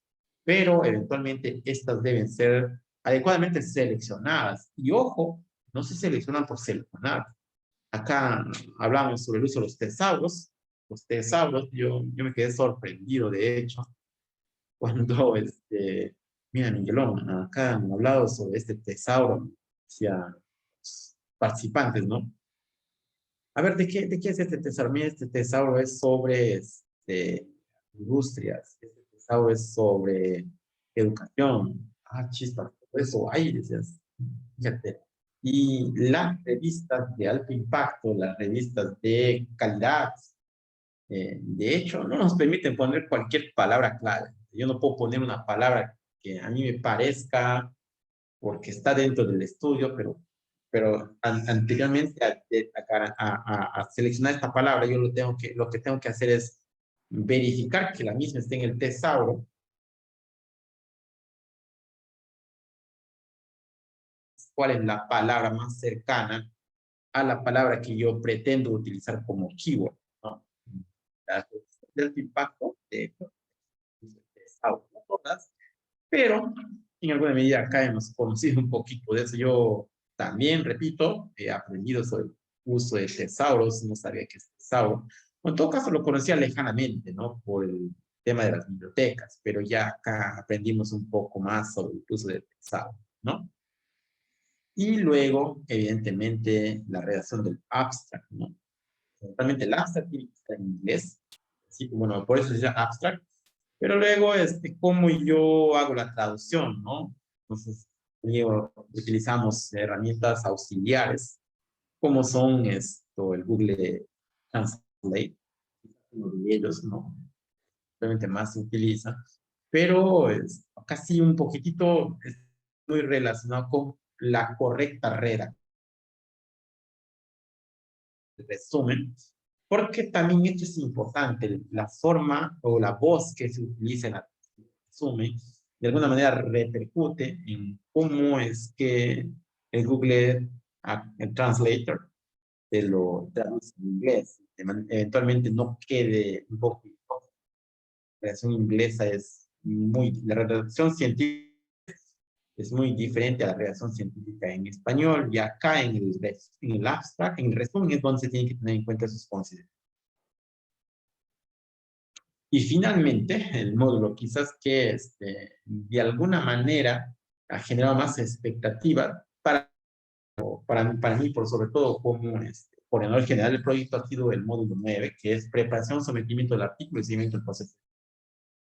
pero eventualmente estas deben ser adecuadamente seleccionadas. Y ojo, no se seleccionan por seleccionar. Acá hablamos sobre el uso de los tesauros. Los tesauros, yo me quedé sorprendido, de hecho, cuando, mira, Miguelón, acá han hablado sobre este tesauro, hacia participantes, ¿no? A ver, ¿de qué es este tesauro? Mira, este tesauro es sobre industrias, este tesauro es sobre educación. Chispas, por eso hay, decías, fíjate. Y las revistas de alto impacto, las revistas de calidad, de hecho, no nos permiten poner cualquier palabra clave. Yo no puedo poner una palabra que a mí me parezca porque está dentro del estudio, pero anteriormente a seleccionar esta palabra, yo lo que tengo que hacer es verificar que la misma esté en el tesauro. ¿Cuál es la palabra más cercana a la palabra que yo pretendo utilizar como keyword, ¿no? Del impacto de tesauro, no todas, pero en alguna medida acá hemos conocido un poquito de eso. Yo también, repito, he aprendido sobre el uso de tesauros, no sabía qué es tesauro. En todo caso, lo conocía lejanamente, ¿no? Por el tema de las bibliotecas, pero ya acá aprendimos un poco más sobre el uso de tesauro, ¿no? Y luego, evidentemente, la redacción del abstract, ¿no? Realmente el abstract tiene que estar en inglés. Así que, bueno, por eso se llama abstract. Pero luego, cómo yo hago la traducción, ¿no? Entonces, utilizamos herramientas auxiliares, como son el Google Translate, uno de ellos, ¿no? Realmente más se utiliza, pero es casi un poquitito muy relacionado con la correcta redacción del resumen, porque también esto es importante, la forma o la voz que se utiliza en el resumen, de alguna manera repercute en cómo es que el Google el Translator te lo traduce en inglés, eventualmente no quede un poco. La redacción inglesa la redacción científica es muy diferente a la redacción científica en español, y acá en el abstract, en el resumen, es donde se tienen que tener en cuenta esos consideraciones. Y finalmente, el módulo quizás que de alguna manera ha generado más expectativa para mí, por sobre todo como coordinador general del proyecto, ha sido el módulo 9, que es preparación, sometimiento del artículo y seguimiento del proceso.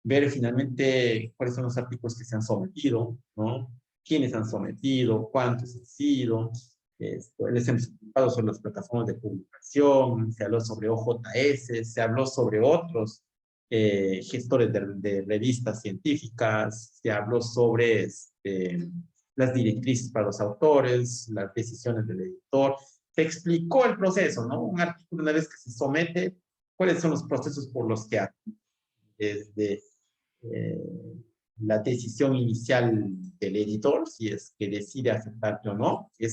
Ver finalmente cuáles son los artículos que se han sometido, ¿no? Quiénes han sometido, cuántos han sido, les hemos ocupado sobre las plataformas de publicación, se habló sobre OJS, se habló sobre otros gestores de revistas científicas, se habló sobre las directrices para los autores, las decisiones del editor, se explicó el proceso, ¿no? Un artículo, una vez que se somete, cuáles son los procesos por los que desde la decisión inicial del editor, si es que decide aceptarte o no, el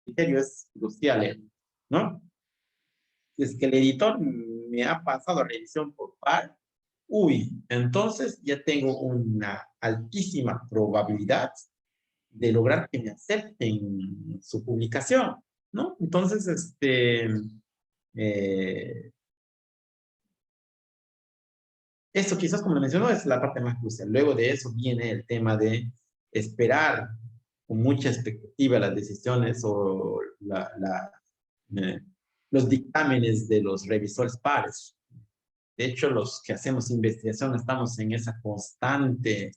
criterio es crucial, ¿no? Si es que el editor me ha pasado a revisión por par, entonces ya tengo una altísima probabilidad de lograr que me acepten su publicación, ¿no? Entonces, eso quizás, como lo mencionó, es la parte más crucial. Luego de eso viene el tema de esperar con mucha expectativa las decisiones o los dictámenes de los revisores pares. De hecho, los que hacemos investigación estamos en esa constante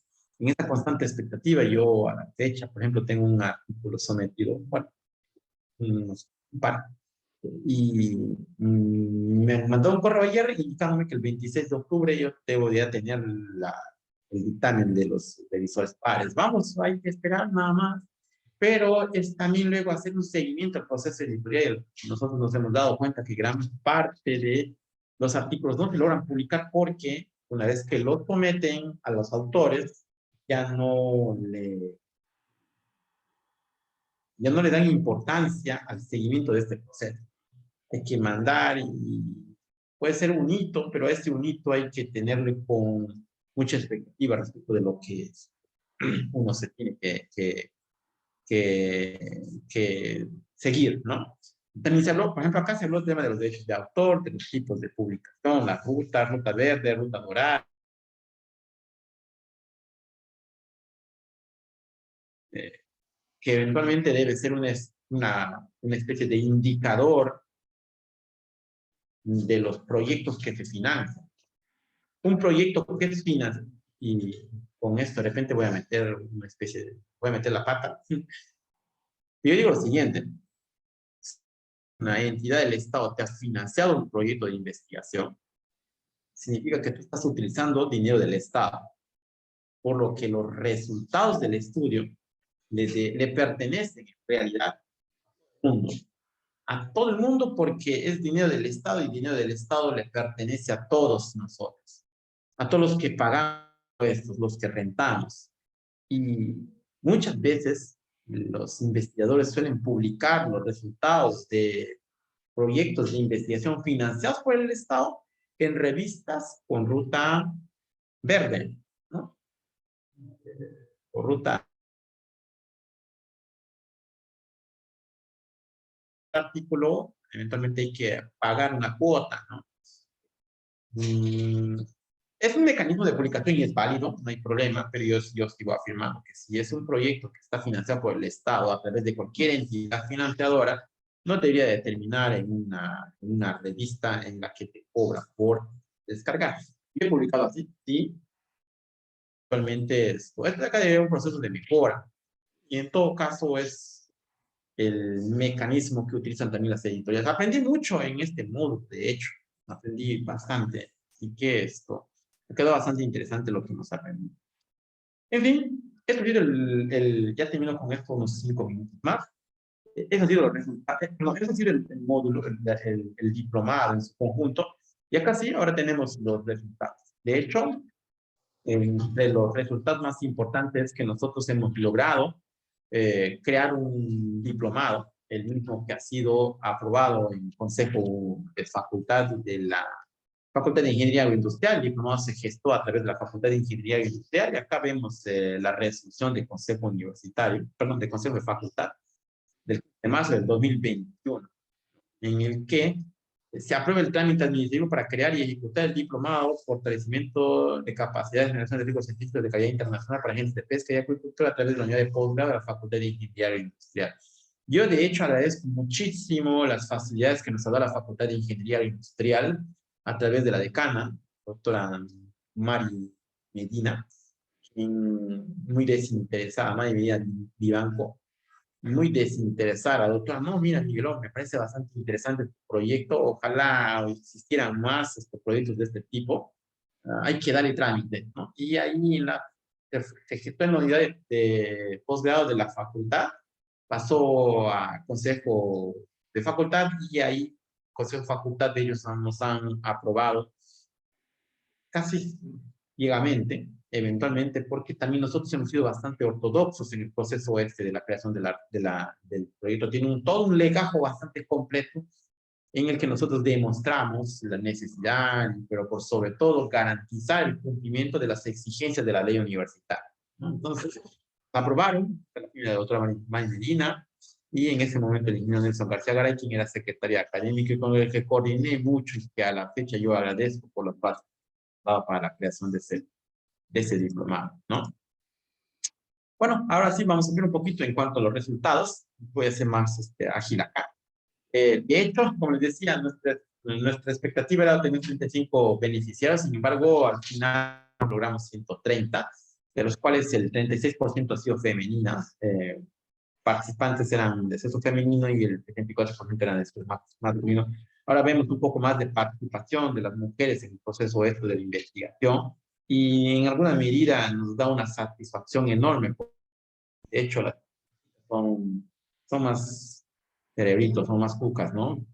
expectativa. Yo a la fecha, por ejemplo, tengo un artículo sometido, bueno, un par, y me mandó un correo ayer indicándome que el 26 de octubre yo debo ya tener el dictamen de los revisores pares. Vamos, hay que esperar nada más. Pero es también luego hacer un seguimiento al proceso editorial. Nosotros nos hemos dado cuenta que gran parte de los artículos no se logran publicar porque una vez que los someten a los autores, ya no le dan importancia al seguimiento de este proceso. Hay que mandar y puede ser un hito, pero este un hito hay que tenerle con mucha expectativa respecto de lo que uno se tiene que seguir, ¿no? También se habló, por ejemplo, acá se habló del tema de los derechos de autor, de los tipos de publicación, la ruta verde, ruta dorada, que eventualmente debe ser una especie de indicador de los proyectos que se financian. Un proyecto que es financiado, y con esto de repente voy a meter la pata. Yo digo lo siguiente: una entidad del Estado te ha financiado un proyecto de investigación, significa que tú estás utilizando dinero del Estado, por lo que los resultados del estudio le pertenecen en realidad a todo el mundo, porque es dinero del Estado y dinero del Estado le pertenece a todos nosotros, a todos los que pagamos impuestos, los que rentamos. Y muchas veces los investigadores suelen publicar los resultados de proyectos de investigación financiados por el Estado en revistas con ruta verde, ¿no? O ruta artículo, eventualmente hay que pagar una cuota, ¿no? Es un mecanismo de publicación y es válido, no hay problema, pero yo sigo afirmando que si es un proyecto que está financiado por el Estado a través de cualquier entidad financiadora, no debería de terminar en una revista en la que te cobra por descargar. Yo he publicado así, sí. Actualmente esto es acá de un proceso de mejora. Y en todo caso es el mecanismo que utilizan también las editoriales. Aprendí mucho en este módulo, de hecho. Aprendí bastante. Así que esto me quedó bastante interesante lo que nos aprendí. En fin, esto ha sido ya termino con esto unos 5 minutos más. Eso ha sido los resultados, no, eso ha sido el módulo, el diplomado en su conjunto. Y acá sí, ahora tenemos los resultados. De hecho, de los resultados más importantes que nosotros hemos logrado crear un diplomado, el mismo que ha sido aprobado en el Consejo de Facultad de la Facultad de Ingeniería Agroindustrial. El diplomado se gestó a través de la Facultad de Ingeniería Agroindustrial y acá vemos la resolución del Consejo Universitario, perdón, del Consejo de Facultad de marzo del 2021, en el que se aprueba el trámite administrativo para crear y ejecutar el diplomado fortalecimiento de capacidades de generación de riesgos científicos de calidad internacional para agentes de pesca y acuicultura a través de la unidad de posgrado de la Facultad de Ingeniería Industrial. Yo, de hecho, agradezco muchísimo las facilidades que nos ha dado la Facultad de Ingeniería Industrial a través de la decana, doctora Mari Medina, muy desinteresada, Mari Medina Vivanco, muy desinteresada. Doctora, no, mira, Miguelón, me parece bastante interesante tu proyecto. Ojalá existieran más proyectos de este tipo. Hay que darle trámite, ¿no? Y ahí se gestó en la unidad de posgrado de la facultad, pasó a consejo de facultad y ahí, consejo de facultad de ellos nos han aprobado casi ciegamente, eventualmente, porque también nosotros hemos sido bastante ortodoxos en el proceso este de la creación del proyecto. Tiene todo un legajo bastante completo en el que nosotros demostramos la necesidad, pero por sobre todo garantizar el cumplimiento de las exigencias de la ley universitaria, ¿no? Entonces, aprobaron la doctora Mari Medina y en ese momento el ingeniero Nelson García Garay, quien era secretaria académica y con el que coordiné mucho y que a la fecha yo agradezco por los pasos para la creación de ese diplomado, ¿no? Bueno, ahora sí vamos a ver un poquito en cuanto a los resultados. Voy a ser más ágil acá. De hecho, como les decía, nuestra expectativa era tener 35 beneficiarios, sin embargo, al final logramos 130, de los cuales el 36% ha sido femeninas. Participantes eran de sexo femenino y el 74% eran de sexo masculino. Ahora vemos un poco más de participación de las mujeres en el proceso de la investigación y en alguna medida nos da una satisfacción enorme. De hecho, son más cerebritos, son más cucas, ¿no?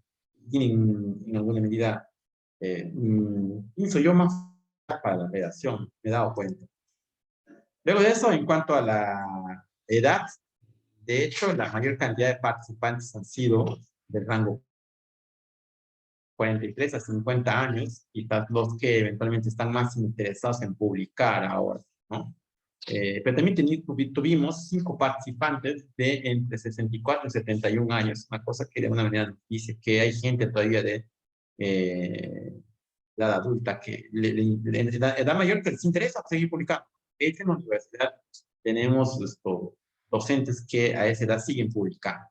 Tienen en alguna medida, pienso yo, más para la redacción, me he dado cuenta. Luego de eso, en cuanto a la edad, de hecho, la mayor cantidad de participantes han sido del rango 43 a 50 años, quizás los que eventualmente están más interesados en publicar ahora, ¿no? Pero también tuvimos 5 participantes de entre 64 y 71 años, una cosa que de alguna manera dice que hay gente todavía de edad adulta que edad mayor que les interesa seguir publicando. De hecho, en la universidad tenemos docentes que a esa edad siguen publicando.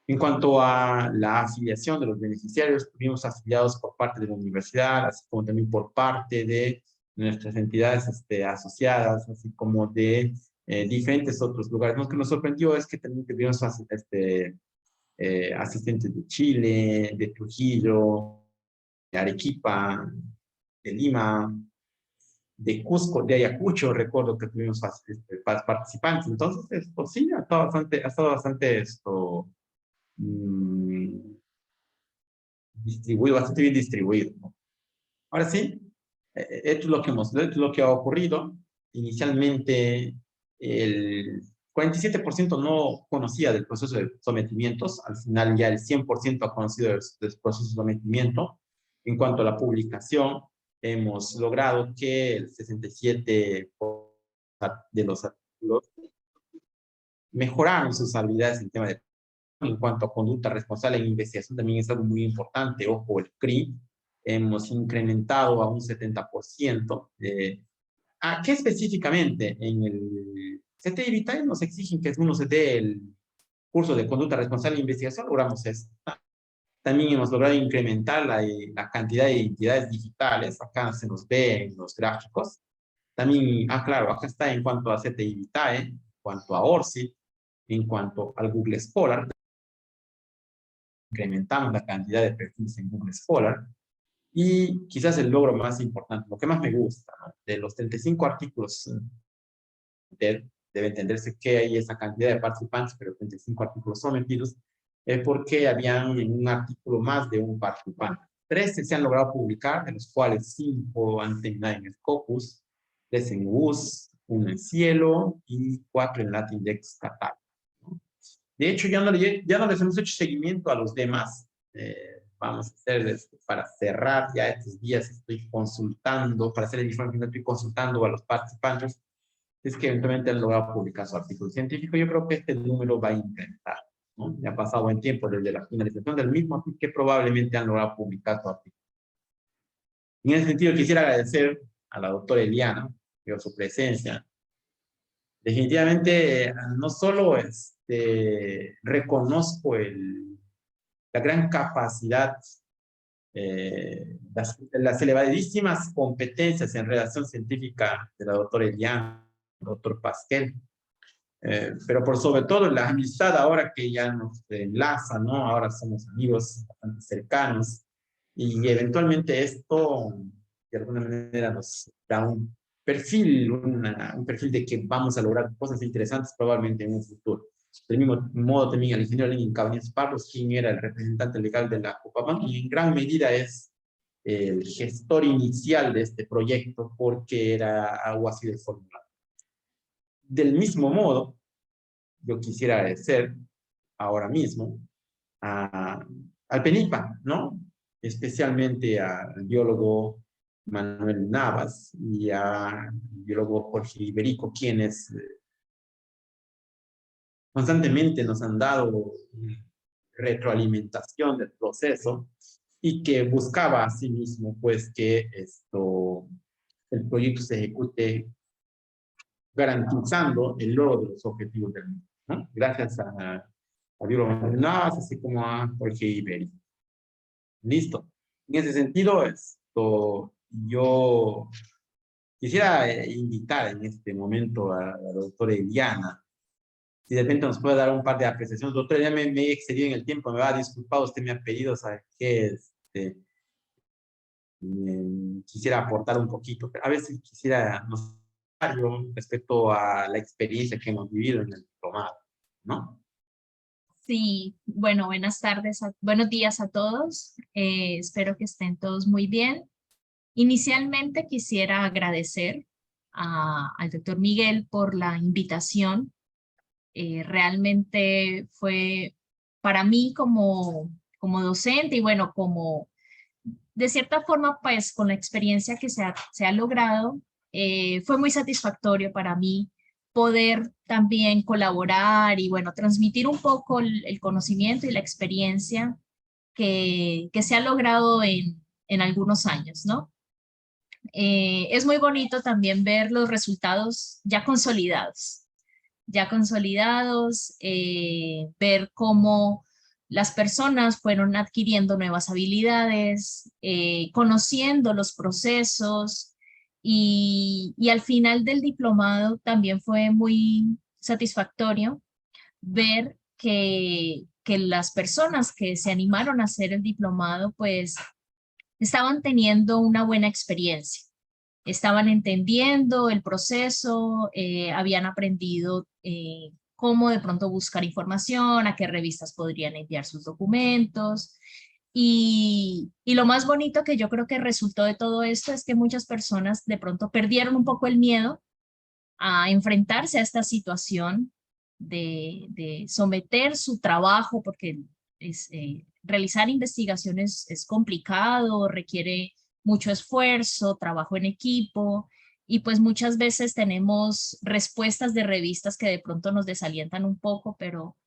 En cuanto a la afiliación de los beneficiarios, tuvimos afiliados por parte de la universidad, así como también por parte de nuestras entidades asociadas, así como de diferentes otros lugares. Lo que nos sorprendió es que también tuvimos asistentes de Chile, de Trujillo, de Arequipa, de Lima, de Cusco, de Ayacucho, recuerdo que tuvimos participantes. Entonces, pues sí, ha estado bastante distribuido, bastante bien distribuido, ¿no? Ahora sí, esto es lo que ha ocurrido. Inicialmente, el 47% no conocía del proceso de sometimientos, al final ya el 100% ha conocido del proceso de sometimiento. En cuanto a la publicación, hemos logrado que el 67% de los artículos mejoraron sus habilidades en tema de. En cuanto a conducta responsable en investigación, también es algo muy importante. Ojo, el CRI hemos incrementado a un 70%. ¿A qué específicamente? En el CT Vital nos exigen que uno se dé curso de conducta responsable de investigación, logramos esto. También hemos logrado incrementar la cantidad de identidades digitales. Acá se nos ve en los gráficos. También, claro, acá está en cuanto a CTI Vitae, en cuanto a ORCID, en cuanto al Google Scholar. Incrementamos la cantidad de perfiles en Google Scholar. Y quizás el logro más importante, lo que más me gusta, ¿no? De los 35 artículos, debe entenderse que hay esa cantidad de participantes, pero 35 artículos sometidos, es porque habían en un artículo más de un participante. 13 se han logrado publicar, de los cuales 5 han terminado en Scopus, 3 en US, 1 en Cielo y 4 en LatinDex Catálogo, ¿no? De hecho, ya no les hemos hecho seguimiento a los demás. Vamos a hacer, para cerrar ya estos días, estoy consultando, para hacer el informe final, estoy consultando a los participantes, es que eventualmente han logrado publicar su artículo científico. Yo creo que este número va a incrementar, ¿no? Ya ha pasado buen tiempo desde la finalización del mismo, así que probablemente han logrado publicar su artículo. En ese sentido, quisiera agradecer a la doctora Eliana por su presencia. Definitivamente, no solo reconozco la gran capacidad, las elevadísimas competencias en redacción científica de la doctora Eliana, doctor Pasquel, pero por sobre todo la amistad ahora que ya nos enlaza, ¿no? Ahora somos amigos bastante cercanos y eventualmente esto de alguna manera nos da un perfil, un perfil de que vamos a lograr cosas interesantes probablemente en un futuro. Del mismo modo también el ingeniero Lenin Cabañas Parros, quien era el representante legal de la Copamam, y en gran medida es el gestor inicial de este proyecto porque era algo así de formulado. Del mismo modo, yo quisiera agradecer ahora mismo al PENIPA, ¿no? Especialmente al biólogo Manuel Navas y al biólogo Jorge Iberico, quienes constantemente nos han dado retroalimentación del proceso y que buscaba asimismo pues que el proyecto se ejecute garantizando el logro de los objetivos del mismo, ¿no? Gracias a biólogo Manuel Navas, así como a Jorge Iberico. Listo. En ese sentido, yo quisiera invitar en este momento a la doctora Eliana, si de repente nos puede dar un par de apreciaciones. Doctora, ya me he excedido en el tiempo, me va a disculpar, usted me ha pedido, ¿sabe qué? Quisiera aportar un poquito, pero a veces quisiera, no sé, respecto a la experiencia que hemos vivido en el diplomado, ¿no? Sí, bueno, buenas tardes, buenos días a todos. Espero que estén todos muy bien. Inicialmente quisiera agradecer al doctor Miguel por la invitación. Realmente fue para mí como docente y bueno, como de cierta forma, pues con la experiencia que se ha logrado, fue muy satisfactorio para mí poder también colaborar y bueno, transmitir un poco el conocimiento y la experiencia que se ha logrado en algunos años, ¿no? Es muy bonito también ver los resultados ya consolidados, ver cómo las personas fueron adquiriendo nuevas habilidades, conociendo los procesos y al final del diplomado también fue muy satisfactorio ver que las personas que se animaron a hacer el diplomado pues estaban teniendo una buena experiencia. Estaban entendiendo el proceso, habían aprendido cómo de pronto buscar información, a qué revistas podrían enviar sus documentos. Y lo más bonito que yo creo que resultó de todo esto es que muchas personas de pronto perdieron un poco el miedo a enfrentarse a esta situación de someter su trabajo, porque realizar investigaciones es complicado, requiere mucho esfuerzo, trabajo en equipo, y pues muchas veces tenemos respuestas de revistas que de pronto nos desalientan un poco, pero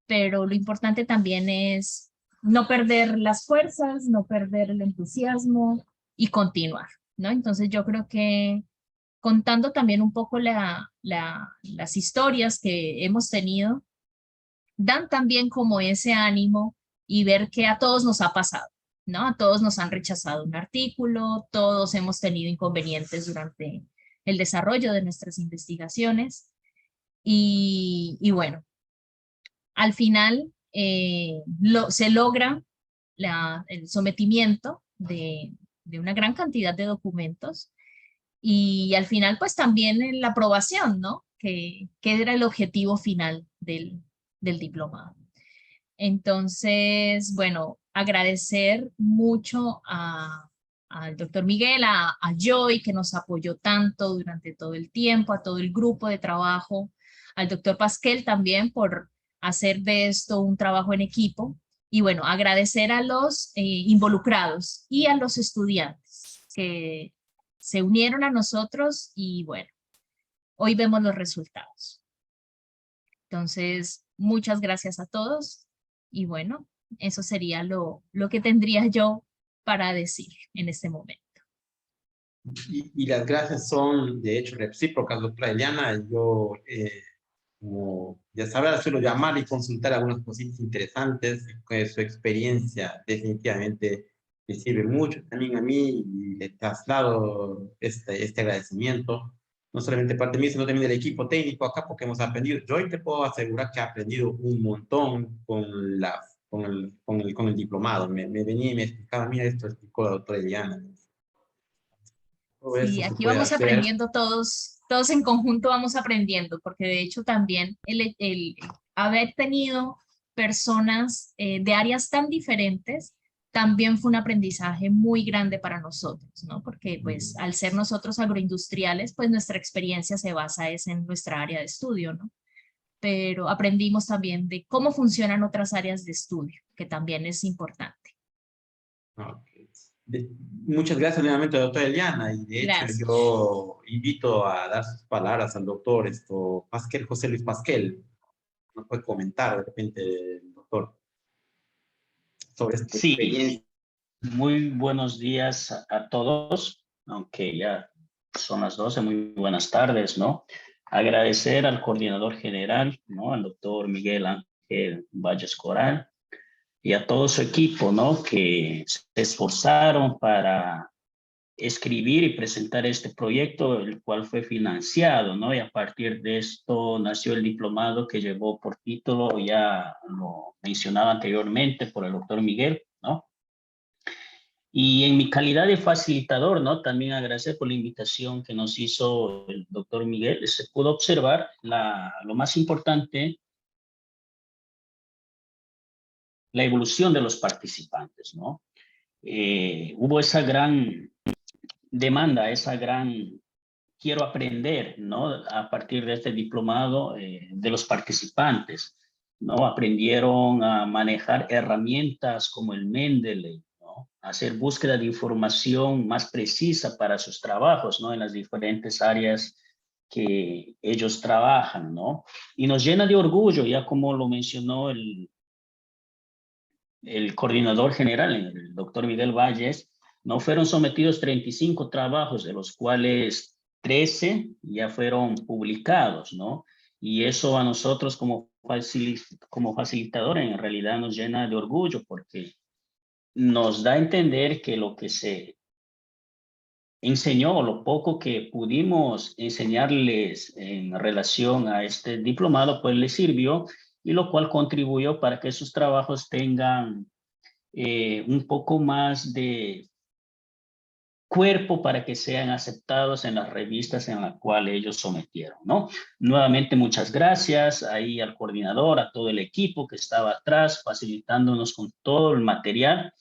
lo importante también es no perder las fuerzas, no perder el entusiasmo y continuar, ¿no? Entonces yo creo que contando también un poco las historias que hemos tenido, dan también como ese ánimo y ver que a todos nos ha pasado, ¿no? A todos nos han rechazado un artículo, todos hemos tenido inconvenientes durante el desarrollo de nuestras investigaciones y bueno, al final se logra el sometimiento de una gran cantidad de documentos y al final pues también la aprobación, ¿no? Que era el objetivo final del diplomado. Entonces, bueno, agradecer mucho al doctor Miguel, a Joy, que nos apoyó tanto durante todo el tiempo, a todo el grupo de trabajo, al doctor Pasquel también por hacer de esto un trabajo en equipo. Y bueno, agradecer a los involucrados y a los estudiantes que se unieron a nosotros y bueno, hoy vemos los resultados. Entonces, muchas gracias a todos y bueno, eso sería lo que tendría yo para decir en este momento. Y las gracias son, de hecho, recíprocas, doctora Eliana. Yo, como ya sabrá, suelo llamar y consultar algunas cositas interesantes. Su experiencia definitivamente me sirve mucho también a mí y le traslado este agradecimiento. No solamente parte de mí, sino también del equipo técnico acá, porque hemos aprendido. Yo hoy te puedo asegurar que he aprendido un montón con el diplomado. Me venía y me explicaba, mira, esto explicó la doctora Eliana. Todo Sí, eso se aquí puede vamos hacer. aprendiendo todos en conjunto vamos aprendiendo, porque de hecho también el haber tenido personas de áreas tan diferentes también fue un aprendizaje muy grande para nosotros, ¿no? Porque pues al ser nosotros agroindustriales, pues nuestra experiencia se basa es en nuestra área de estudio, ¿no? Pero aprendimos también de cómo funcionan otras áreas de estudio, que también es importante. Ok. Muchas gracias nuevamente, doctora Eliana. Y de hecho, Gracias. yo invito a dar sus palabras al doctor Pasquel, José Luis Pasquel. Nos puede comentar de repente, el doctor, sobre esta Sí, experiencia. muy buenos días a todos, aunque ya son las 12, muy buenas tardes, ¿no? Agradecer al coordinador general, ¿no? Al doctor Miguel Ángel Valles Coral y a todo su equipo, ¿no? Que se esforzaron para escribir y presentar este proyecto, el cual fue financiado, ¿no? Y a partir de esto nació el diplomado que llevó por título, ya lo mencionaba anteriormente por el doctor Miguel, ¿no? Y en mi calidad de facilitador, ¿no? También agradecer por la invitación que nos hizo el doctor Miguel. Se pudo observar lo más importante, la evolución de los participantes, ¿no? Hubo esa gran demanda, esa gran quiero aprender, ¿no? A partir de este diplomado de los participantes, ¿no? Aprendieron a manejar herramientas como el Mendeley, ¿no? Hacer búsqueda de información más precisa para sus trabajos, ¿no? En las diferentes áreas que ellos trabajan, ¿no? Y nos llena de orgullo, ya como lo mencionó el coordinador general, el doctor Miguel Valles, no fueron sometidos 35 trabajos, de los cuales 13 ya fueron publicados, ¿no? Y eso a nosotros como facilitadores en realidad nos llena de orgullo porque nos da a entender que lo que se enseñó, lo poco que pudimos enseñarles en relación a este diplomado, pues les sirvió y lo cual contribuyó para que sus trabajos tengan un poco más de cuerpo para que sean aceptados en las revistas en las cuales ellos sometieron, ¿no? Nuevamente, muchas gracias ahí al coordinador, a todo el equipo que estaba atrás, facilitándonos con todo el material,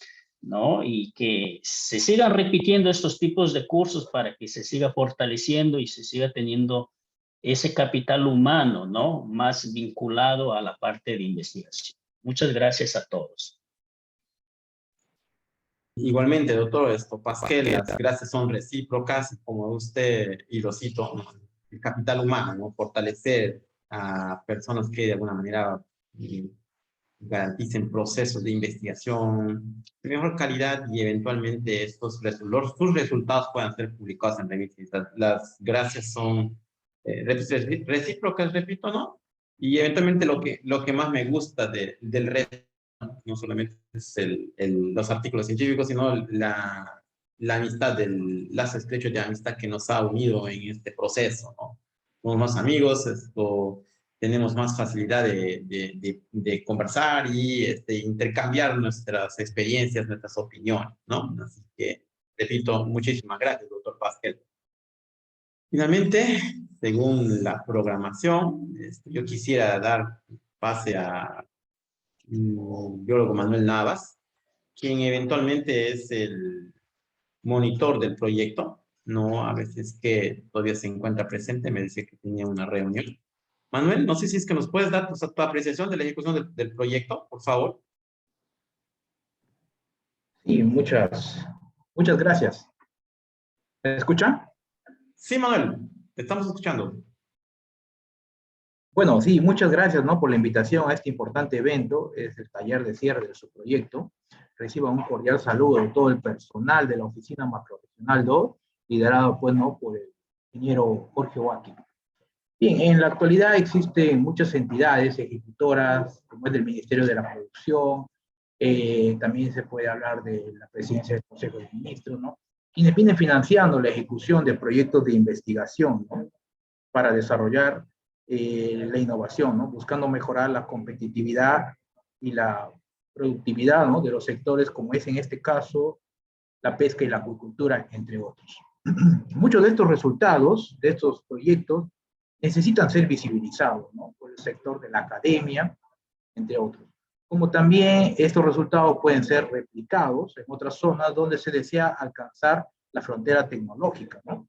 ¿no? Y que se sigan repitiendo estos tipos de cursos para que se siga fortaleciendo y se siga teniendo ese capital humano, ¿no? Más vinculado a la parte de investigación. Muchas gracias a todos. Igualmente, doctor Pasquel, las gracias son recíprocas, como usted, y lo cito, el capital humano, ¿no? Fortalecer a personas que de alguna manera garanticen procesos de investigación de mejor calidad y eventualmente sus resultados puedan ser publicados en revistas. Las gracias son recíprocas, repito, ¿no? Y eventualmente lo que más me gusta del reto no solamente es los artículos científicos, sino la amistad, el lazo estrecho de amistad que nos ha unido en este proceso, ¿no? Somos más amigos, tenemos más facilidad de conversar y intercambiar nuestras experiencias, nuestras opiniones, ¿no? Así que, repito, muchísimas gracias, doctor Pasquel. Finalmente, según la programación, yo quisiera dar pase a biólogo Manuel Navas, quien eventualmente es el monitor del proyecto, no a veces que todavía se encuentra presente, me dice que tenía una reunión. Manuel, no sé si es que nos puedes dar tu apreciación de la ejecución del proyecto, por favor. Sí, muchas gracias. ¿Me escuchan? Sí, Manuel, te estamos escuchando. Bueno, sí, muchas gracias, ¿no? Por la invitación a este importante evento, es el taller de cierre de su proyecto. Reciba un cordial saludo de todo el personal de la Oficina Macroregional 2, liderado, pues, ¿no? Por el ingeniero Jorge Joaquín. Bien, en la actualidad existen muchas entidades ejecutoras, como es del Ministerio de la Producción, también se puede hablar de la Presidencia del Consejo de Ministros, ¿no? Quienes vienen financiando la ejecución de proyectos de investigación, ¿no? Para desarrollar la innovación, ¿no? Buscando mejorar la competitividad y la productividad, ¿no? De los sectores, como es en este caso la pesca y la acuicultura, entre otros. Muchos de estos resultados, de estos proyectos, necesitan ser visibilizados, ¿no? Por el sector de la academia, entre otros. Como también estos resultados pueden ser replicados en otras zonas donde se desea alcanzar la frontera tecnológica, ¿no?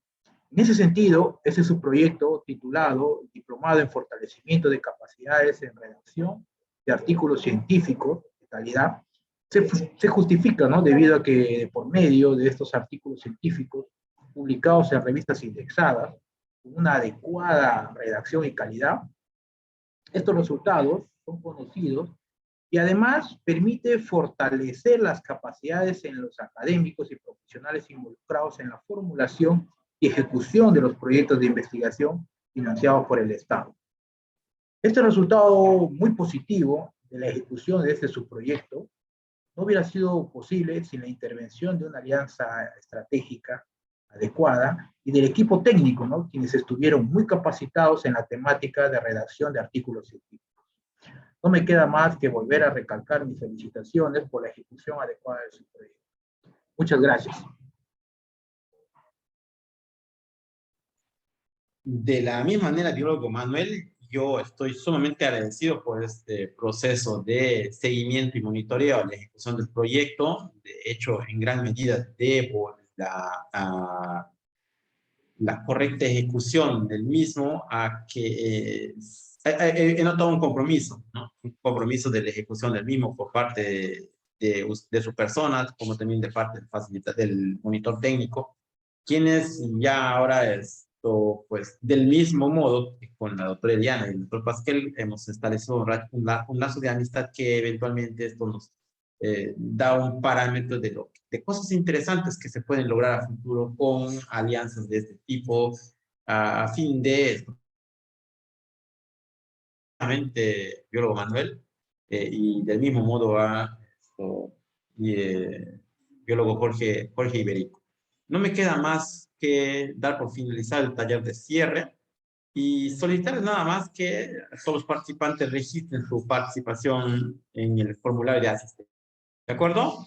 En ese sentido, ese es su proyecto titulado Diplomado en Fortalecimiento de Capacidades en Redacción de Artículos Científicos de Calidad. Se justifica, ¿no? Debido a que por medio de estos artículos científicos publicados en revistas indexadas, con una adecuada redacción y calidad, estos resultados son conocidos y además permite fortalecer las capacidades en los académicos y profesionales involucrados en la formulación y ejecución de los proyectos de investigación financiados por el Estado. Este resultado muy positivo de la ejecución de este subproyecto no hubiera sido posible sin la intervención de una alianza estratégica adecuada y del equipo técnico, ¿no? Quienes estuvieron muy capacitados en la temática de redacción de artículos científicos. No me queda más que volver a recalcar mis felicitaciones por la ejecución adecuada de su proyecto. Muchas gracias. De la misma manera, biólogo Manuel, yo estoy sumamente agradecido por este proceso de seguimiento y monitoreo a la ejecución del proyecto. De hecho, en gran medida debo la correcta ejecución del mismo a que he notado un compromiso, ¿no? Un compromiso de la ejecución del mismo por parte de su persona, como también de parte del monitor técnico, quienes ya ahora pues del mismo modo que con la doctora Eliana y el doctor Pasquel hemos establecido un lazo de amistad que eventualmente esto nos da un parámetro de cosas interesantes que se pueden lograr a futuro con alianzas de este tipo, a fin de, biólogo Manuel, y del mismo modo a biólogo Jorge Iberico. No me queda más que dar por finalizado el taller de cierre y solicitarles nada más que todos los participantes registren su participación en el formulario de asistencia. ¿De acuerdo?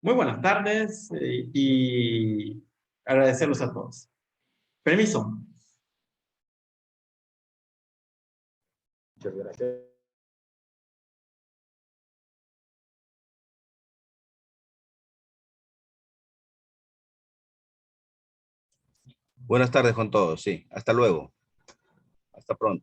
Muy buenas tardes y agradecerlos a todos. Permiso. Muchas gracias. Buenas tardes con todos, sí. Hasta luego. Hasta pronto.